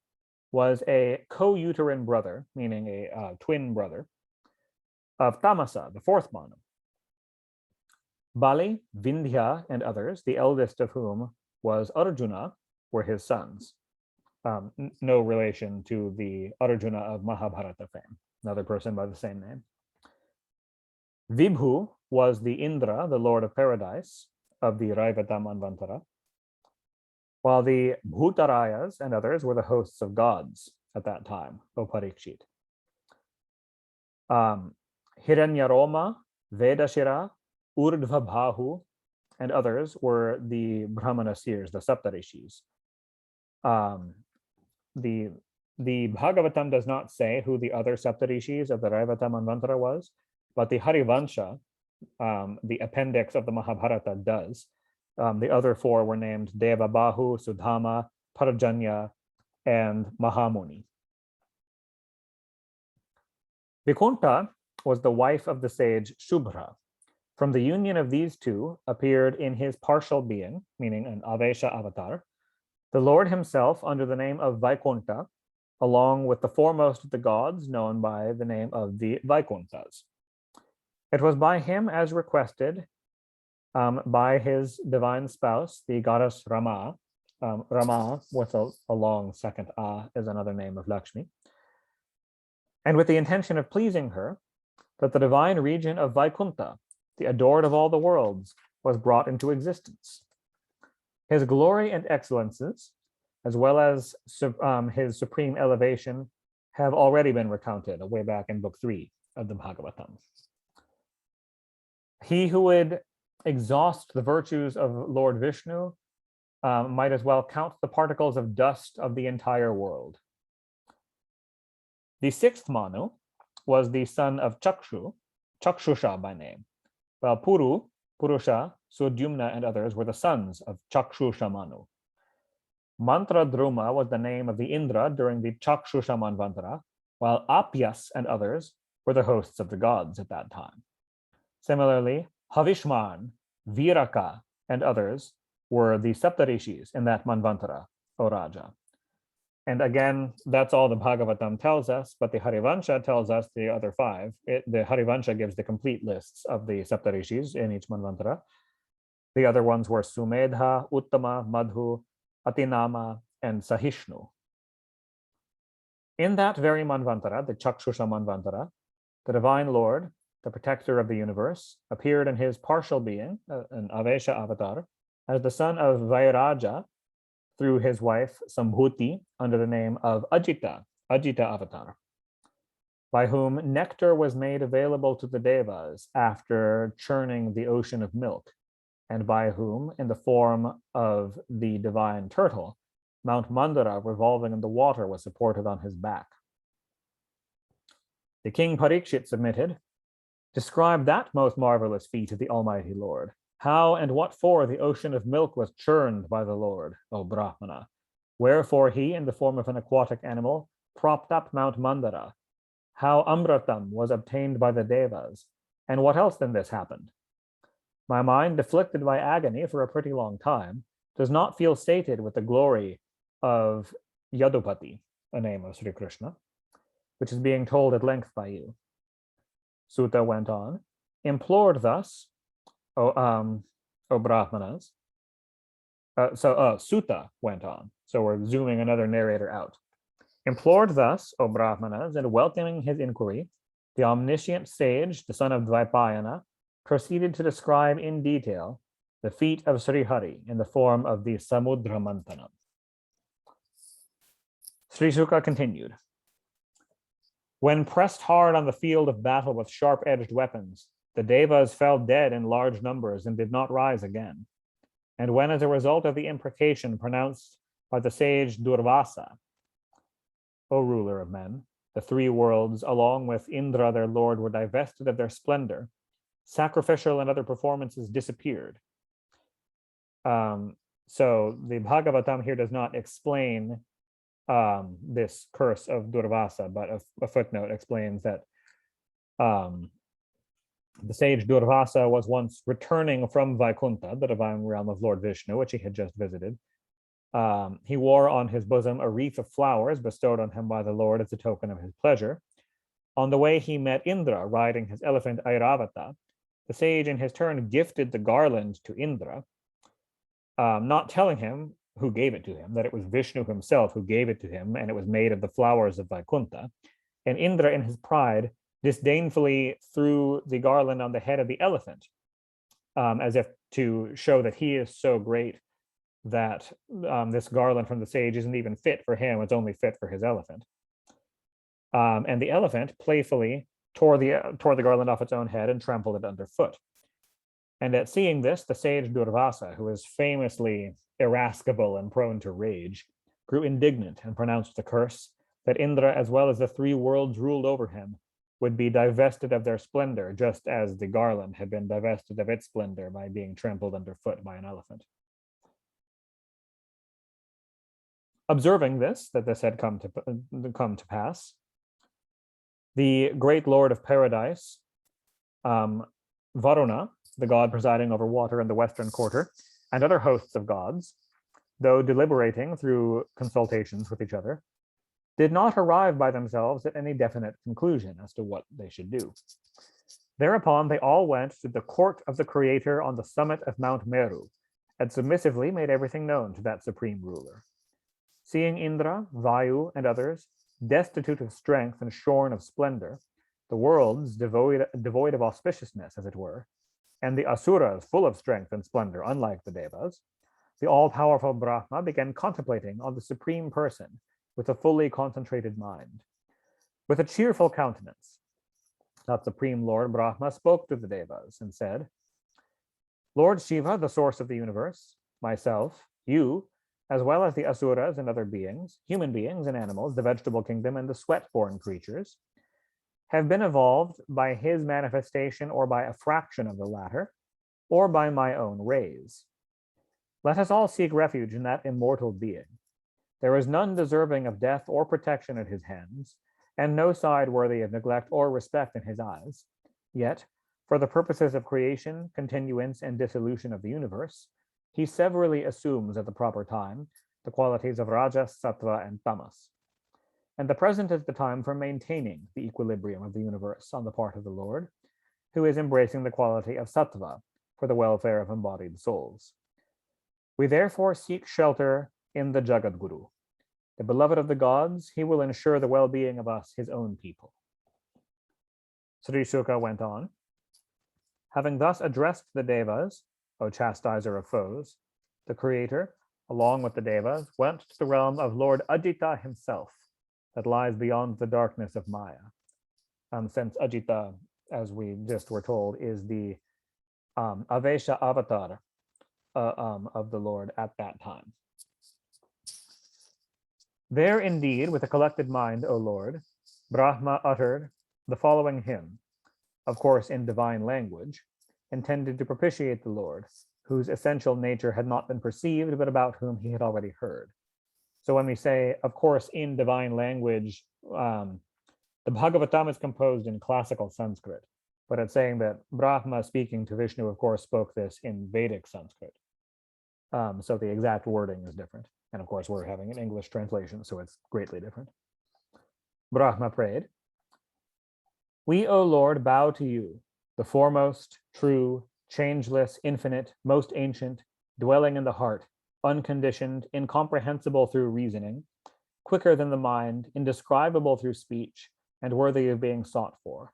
was a co-uterine brother, meaning a twin brother, of Tamasa, the fourth Manu. Bali, Vindhya, and others, the eldest of whom was Arjuna, were his sons. No relation to the Arjuna of Mahabharata fame, another person by the same name. Vibhu was the Indra, the lord of paradise, of the Raivata Manvantara, while the Bhutarayas and others were the hosts of gods at that time, O Parikshit. Hiranyaroma, Vedashira, Urdhva Bahu, and others were the Brahmana seers, the Saptarishis. The Bhagavatam does not say who the other Saptarishis of the Raivata Manvantara was, but the Harivansha, the appendix of the Mahabharata, does. The other four were named Devabahu, Sudhama, Parajanya, and Mahamuni. Vikunta was the wife of the sage Shubhra. From the union of these two appeared in his partial being, meaning an Avesha avatar, the Lord himself under the name of Vaikunta, along with the foremost of the gods known by the name of the Vaikuntas. It was by him as requested by his divine spouse, the goddess Rama. Rama with a long second A is another name of Lakshmi. And with the intention of pleasing her, that the divine region of Vaikunta, the adored of all the worlds, was brought into existence. His glory and excellences, as well as his supreme elevation, have already been recounted way back in Book 3 of the Bhagavatam. He who would exhaust the virtues of Lord Vishnu might as well count the particles of dust of the entire world. The sixth Manu was the son of Chakshu, Chakshusha by name, while Puru, Purusha, Sudyumna, and others were the sons of Chakshusha Manu. Mantra Druma was the name of the Indra during the Chakshusha Manvantara, while Apyas and others were the hosts of the gods at that time. Similarly, Havishman, Viraka, and others were the Saptarishis in that Manvantara, O Raja. And again, that's all the Bhagavatam tells us, but the Harivansha tells us the other five. The Harivansha gives the complete lists of the Saptarishis in each Manvantara. The other ones were Sumedha, Uttama, Madhu, Atinama, and Sahishnu. In that very Manvantara, the Chakshusha Manvantara, the Divine Lord, the protector of the universe, appeared in his partial being, an Avesha avatar, as the son of Vairaja, through his wife Sambhuti under the name of Ajita avatar, by whom nectar was made available to the Devas after churning the ocean of milk, and by whom, in the form of the divine turtle, Mount Mandara revolving in the water was supported on his back. The king Parikshit submitted, "Describe that most marvelous feat of the Almighty Lord. How and what for the ocean of milk was churned by the Lord, O Brahmana, wherefore he, in the form of an aquatic animal, propped up Mount Mandara, how Amratam was obtained by the Devas, and what else than this happened? My mind, afflicted by agony for a pretty long time, does not feel sated with the glory of Yadupati, a name of Sri Krishna, which is being told at length by you." Sutta went on, implored thus, O Brahmanas. Sutta went on. So we're zooming another narrator out. Implored thus, O Brahmanas, and welcoming his inquiry, the omniscient sage, the son of Dvaipayana, proceeded to describe in detail the feat of Sri Hari in the form of the Samudra Manthana. Sri Sukha continued. When pressed hard on the field of battle with sharp-edged weapons, the Devas fell dead in large numbers and did not rise again. And when, as a result of the imprecation pronounced by the sage Durvasa, O ruler of men, the three worlds, along with Indra, their lord, were divested of their splendor, sacrificial and other performances disappeared. So the Bhagavatam here does not explain this curse of Durvasa, but a footnote explains that the sage Durvasa was once returning from Vaikunta, the divine realm of Lord Vishnu, which he had just visited, He wore on his bosom a wreath of flowers bestowed on him by the Lord as a token of his pleasure. On the way, he met Indra riding his elephant Airavata. The sage, in his turn, gifted the garland to Indra, not telling him who gave it to him, that it was Vishnu himself who gave it to him, and it was made of the flowers of Vaikuntha. And Indra, in his pride, disdainfully threw the garland on the head of the elephant, as if to show that he is so great that this garland from the sage isn't even fit for him, it's only fit for his elephant. And the elephant playfully tore the garland off its own head and trampled it underfoot. And at seeing this, the sage Durvasa, who is famously irascible and prone to rage, grew indignant and pronounced the curse that Indra, as well as the three worlds ruled over him, would be divested of their splendor, just as the garland had been divested of its splendor by being trampled underfoot by an elephant. Observing this, that this had come to pass, the great lord of paradise, Varuna, the god presiding over water in the western quarter, and other hosts of gods, though deliberating through consultations with each other, did not arrive by themselves at any definite conclusion as to what they should do. Thereupon they all went to the court of the Creator on the summit of Mount Meru, and submissively made everything known to that supreme ruler. Seeing Indra, Vayu, and others destitute of strength and shorn of splendor, the worlds devoid of auspiciousness, as it were, and the asuras full of strength and splendor, unlike the devas, the all-powerful Brahma began contemplating on the supreme person with a fully concentrated mind. With a cheerful countenance, that supreme Lord Brahma spoke to the devas and said, Lord Shiva, the source of the universe, myself, you, as well as the asuras and other beings, human beings and animals, the vegetable kingdom, and the sweat-born creatures, have been evolved by his manifestation or by a fraction of the latter, or by my own rays. Let us all seek refuge in that immortal being. There is none deserving of death or protection at his hands, and no side worthy of neglect or respect in his eyes. Yet, for the purposes of creation, continuance, and dissolution of the universe, he severally assumes at the proper time the qualities of Rajas, Sattva, and Tamas. And the present is the time for maintaining the equilibrium of the universe on the part of the Lord, who is embracing the quality of Sattva for the welfare of embodied souls. We therefore seek shelter in the Jagadguru. The beloved of the gods, he will ensure the well-being of us, his own people. Sri Shuka went on, having thus addressed the Devas, O chastiser of foes, the Creator, along with the Devas, went to the realm of Lord Ajita himself, that lies beyond the darkness of Maya. Since Ajita, as we just were told, is the Avesha avatar of the Lord at that time. There indeed, with a collected mind, O Lord, Brahma uttered the following hymn, of course in divine language, intended to propitiate the Lord, whose essential nature had not been perceived, but about whom he had already heard. So when we say, of course, in divine language, the Bhagavatam is composed in classical Sanskrit, but it's saying that Brahma speaking to Vishnu, of course, spoke this in Vedic Sanskrit. So the exact wording is different. And of course, we're having an English translation, so it's greatly different. Brahma prayed, We, O Lord, bow to you, the foremost, true, changeless, infinite, most ancient, dwelling in the heart, unconditioned, incomprehensible through reasoning, quicker than the mind, indescribable through speech, and worthy of being sought for.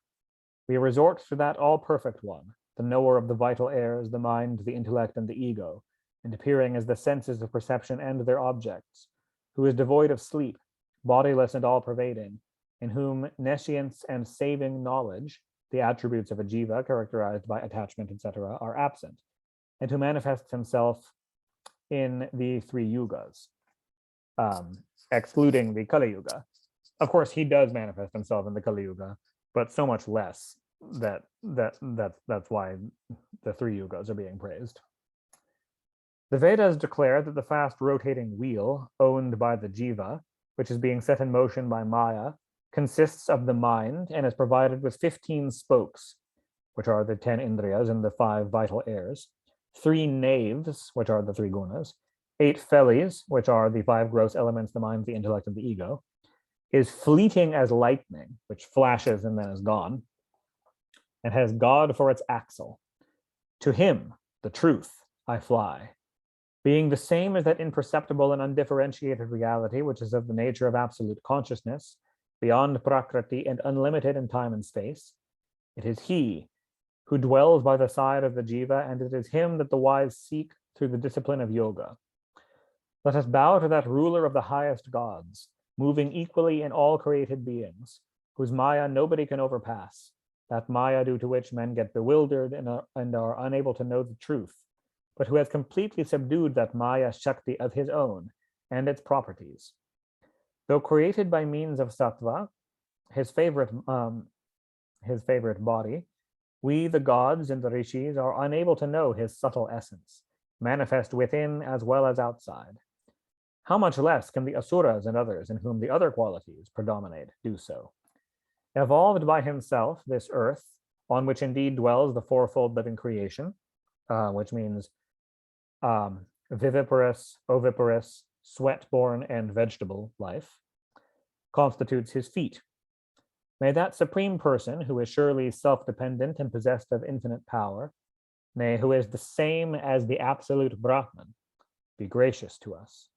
We resort to that all-perfect one, the knower of the vital airs, the mind, the intellect, and the ego, and appearing as the senses of perception and their objects, who is devoid of sleep, bodiless and all-pervading, in whom nescience and saving knowledge, the attributes of a jiva characterized by attachment, etc., are absent, and who manifests himself in the three yugas, excluding the Kali Yuga. Of course, he does manifest himself in the Kali Yuga, but so much less that's why the three yugas are being praised. The Vedas declare that the fast rotating wheel owned by the jiva, which is being set in motion by Maya, consists of the mind and is provided with 15 spokes, which are the 10 indriyas and the 5 vital airs, 3 naves, which are the 3 gunas, 8 felis, which are the 5 gross elements, the mind, the intellect, and the ego, is fleeting as lightning, which flashes and then is gone, and has God for its axle. To him, the truth, I fly, being the same as that imperceptible and undifferentiated reality, which is of the nature of absolute consciousness, beyond prakriti and unlimited in time and space. It is he who dwells by the side of the jiva, and it is him that the wise seek through the discipline of yoga. Let us bow to that ruler of the highest gods, moving equally in all created beings, whose maya nobody can overpass, that maya due to which men get bewildered and are unable to know the truth, but who has completely subdued that maya shakti of his own and its properties. Though created by means of sattva, his favorite body, we, the gods and the rishis, are unable to know his subtle essence, manifest within as well as outside. How much less can the asuras and others in whom the other qualities predominate do so? Evolved by himself, this earth, on which indeed dwells the fourfold living creation, which means viviparous, oviparous, sweat-born, and vegetable life, constitutes his feet. May that supreme person, who is surely self-dependent and possessed of infinite power, nay, who is the same as the absolute Brahman, be gracious to us.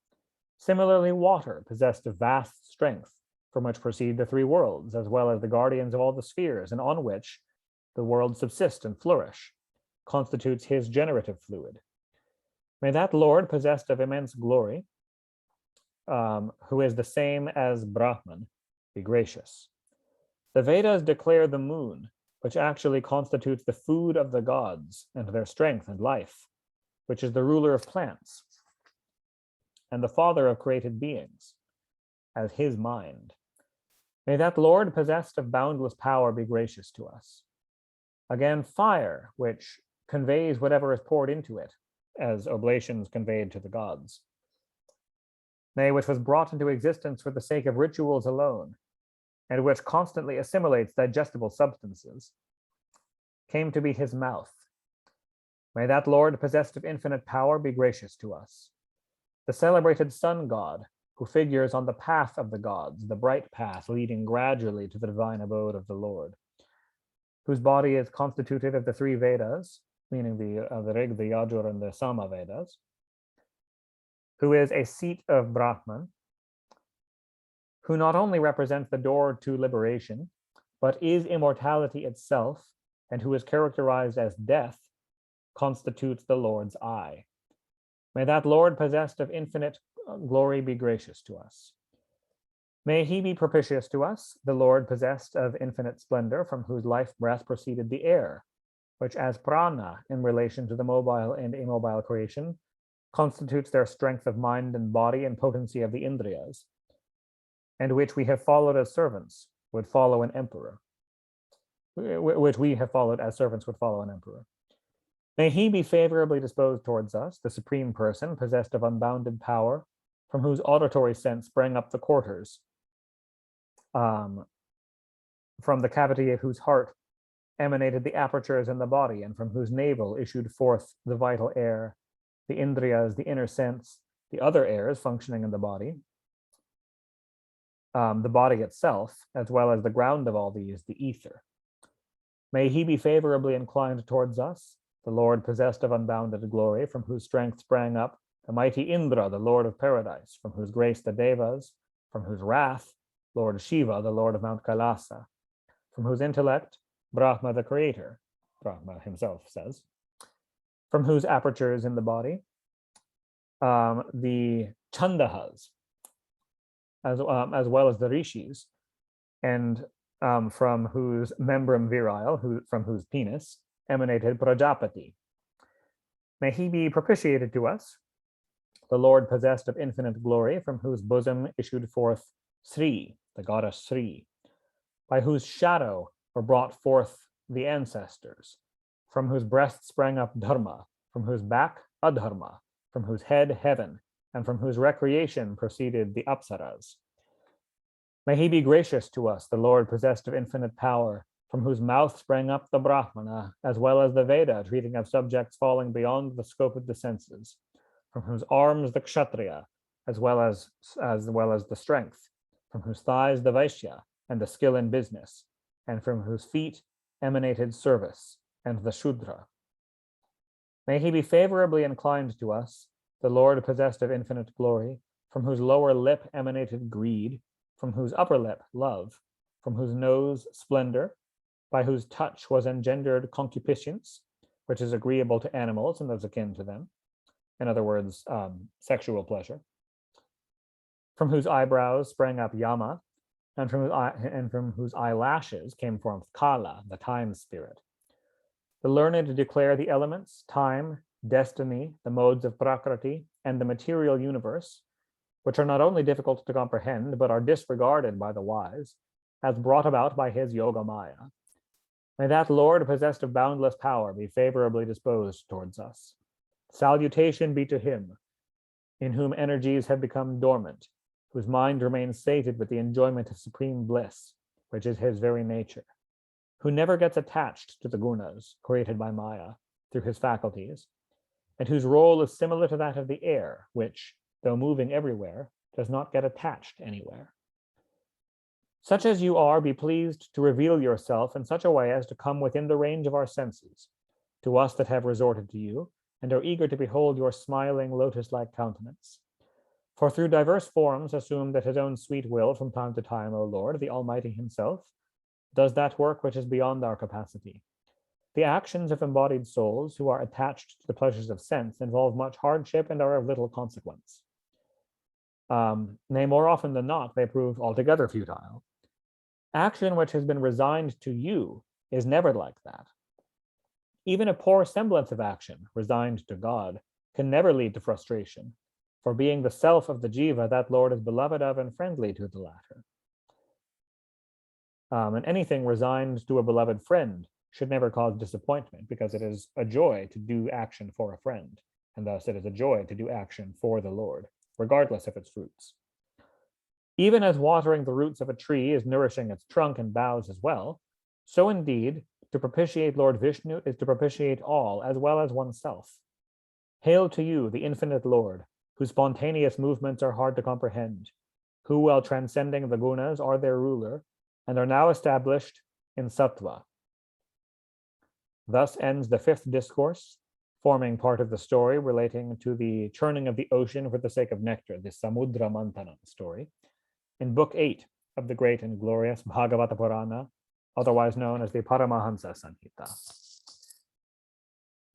Similarly, water, possessed of vast strength, from which proceed the 3 worlds, as well as the guardians of all the spheres, and on which the worlds subsist and flourish, constitutes his generative fluid. May that Lord, possessed of immense glory, who is the same as Brahman, be gracious. The Vedas declare the moon, which actually constitutes the food of the gods and their strength and life, which is the ruler of plants and the father of created beings, as his mind. May that Lord, possessed of boundless power, be gracious to us. Again, fire, which conveys whatever is poured into it, as oblations conveyed to the gods. Nay, which was brought into existence for the sake of rituals alone, and which constantly assimilates digestible substances, came to be his mouth. May that Lord, possessed of infinite power, be gracious to us. The celebrated sun god, who figures on the path of the gods, the bright path leading gradually to the divine abode of the Lord, whose body is constituted of the 3 Vedas, meaning the Rig, the Yajur, and the Sama Vedas, who is a seat of Brahman, who not only represents the door to liberation, but is immortality itself, and who is characterized as death, constitutes the Lord's eye. May that Lord, possessed of infinite glory, be gracious to us. May he be propitious to us, the Lord, possessed of infinite splendor, from whose life breath proceeded the air, which as prana, in relation to the mobile and immobile creation, constitutes their strength of mind and body and potency of the indriyas, and which we have followed as servants would follow an emperor, which we have followed as servants would follow an emperor. May he be favorably disposed towards us, the supreme person, possessed of unbounded power, from whose auditory sense sprang up the quarters, from the cavity of whose heart emanated the apertures in the body, and from whose navel issued forth the vital air, the indriyas, the inner sense, the other airs functioning in the body itself, as well as the ground of all these, the ether. May he be favorably inclined towards us, the Lord, possessed of unbounded glory, from whose strength sprang up the mighty Indra, the Lord of paradise, from whose grace the Devas, from whose wrath Lord Shiva, the Lord of Mount Kailasa, from whose intellect Brahma, the creator, Brahma himself says, from whose apertures in the body the Chandahas, as well as the Rishis, and from whose membrum virile, from whose penis, emanated Prajapati. May he be propitiated to us, the Lord possessed of infinite glory, from whose bosom issued forth Sri, the goddess Sri, by whose shadow were brought forth the ancestors, from whose breast sprang up Dharma, from whose back Adharma, from whose head heaven, and from whose recreation proceeded the Apsaras. May he be gracious to us, the Lord possessed of infinite power, from whose mouth sprang up the Brahmana, as well as the Veda, treating of subjects falling beyond the scope of the senses, from whose arms the Kshatriya, as well as the strength, from whose thighs the Vaishya and the skill in business, and from whose feet emanated service and the Shudra. May he be favorably inclined to us, the Lord possessed of infinite glory, from whose lower lip emanated greed, from whose upper lip love, from whose nose splendor, by whose touch was engendered concupiscence, which is agreeable to animals and those akin to them. In other words, sexual pleasure. From whose eyebrows sprang up Yama, and from whose eyelashes came forth Kala, the time spirit. The learned declare the elements, time, destiny, the modes of Prakriti, and the material universe, which are not only difficult to comprehend, but are disregarded by the wise, as brought about by his Yoga Maya. May that Lord possessed of boundless power be favorably disposed towards us. Salutation be to him, in whom energies have become dormant, whose mind remains sated with the enjoyment of supreme bliss, which is his very nature, who never gets attached to the gunas created by Maya through his faculties, and whose role is similar to that of the air, which, though moving everywhere, does not get attached anywhere. Such as you are, be pleased to reveal yourself in such a way as to come within the range of our senses, to us that have resorted to you, and are eager to behold your smiling lotus-like countenance. For through diverse forms assumed at his own sweet will from time to time, O Lord, the Almighty himself, does that work which is beyond our capacity. The actions of embodied souls who are attached to the pleasures of sense involve much hardship and are of little consequence. Nay, more often than not, they prove altogether futile. Action which has been resigned to you is never like that. Even a poor semblance of action, resigned to God, can never lead to frustration, for being the self of the jiva, that Lord is beloved of and friendly to the latter. And anything resigned to a beloved friend should never cause disappointment, because it is a joy to do action for a friend, and thus it is a joy to do action for the Lord, regardless of its fruits. Even as watering the roots of a tree is nourishing its trunk and boughs as well, so indeed, to propitiate Lord Vishnu is to propitiate all as well as oneself. Hail to you, the infinite Lord, whose spontaneous movements are hard to comprehend, who, while transcending the gunas, are their ruler, and are now established in sattva. Thus ends the fifth discourse, forming part of the story relating to the churning of the ocean for the sake of nectar, the Samudra Manthanam story, in Book 8 of the great and glorious Bhagavata Purana, otherwise known as the Paramahansa Samhita.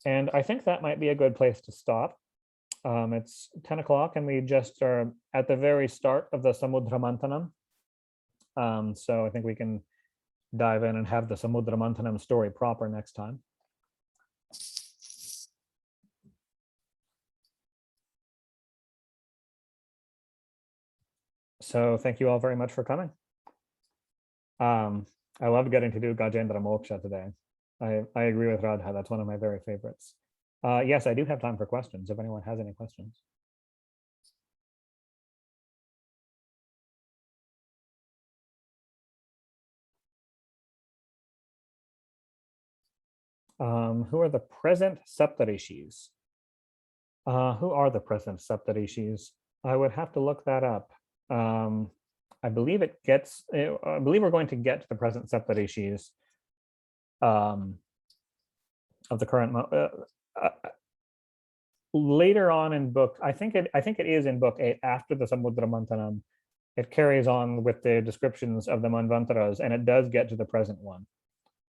And I think that might be a good place to stop. It's 10 o'clock and we just are at the very start of the Samudra Manthanam. So I think we can dive in and have the Samudra Manthanam story proper next time. So thank you all very much for coming. I loved getting to do Gajendra Moksha today. I agree with Radha, that's one of my very favorites. Yes, I do have time for questions if anyone has any questions. Who are the present Saptarishis? Who are the present Saptarishis? I would have to look that up. I believe we're going to get to the present Saptarishis of the current later on in book. I think it is in book 8 after the Samudra Manthanam. It carries on with the descriptions of the Manvantaras, and it does get to the present one.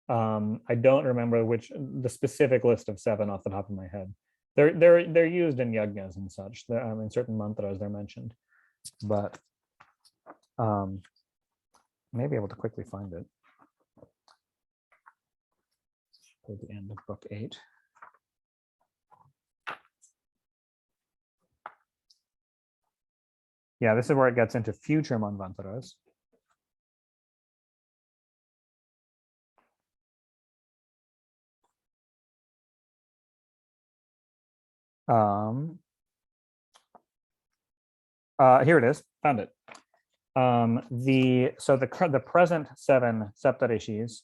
I don't remember the specific list of 7 off the top of my head. They're used in yajnas and such. In certain mantras they're mentioned, but may be able to quickly find it toward the end of book 8. Yeah, this is where it gets into future manvantaras. Here it is. Found it. The present 7 Saptarishis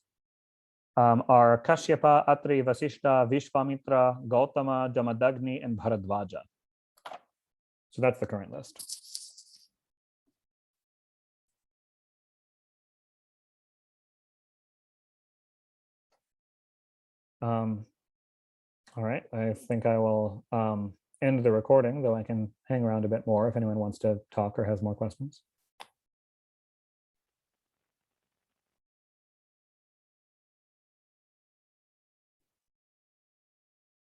are Kashyapa, Atri, Vasishta, Vishvamitra, Gautama, Jamadagni, and Bharadvaja. So that's the current list. All right, I think I will end the recording, though I can hang around a bit more if anyone wants to talk or has more questions.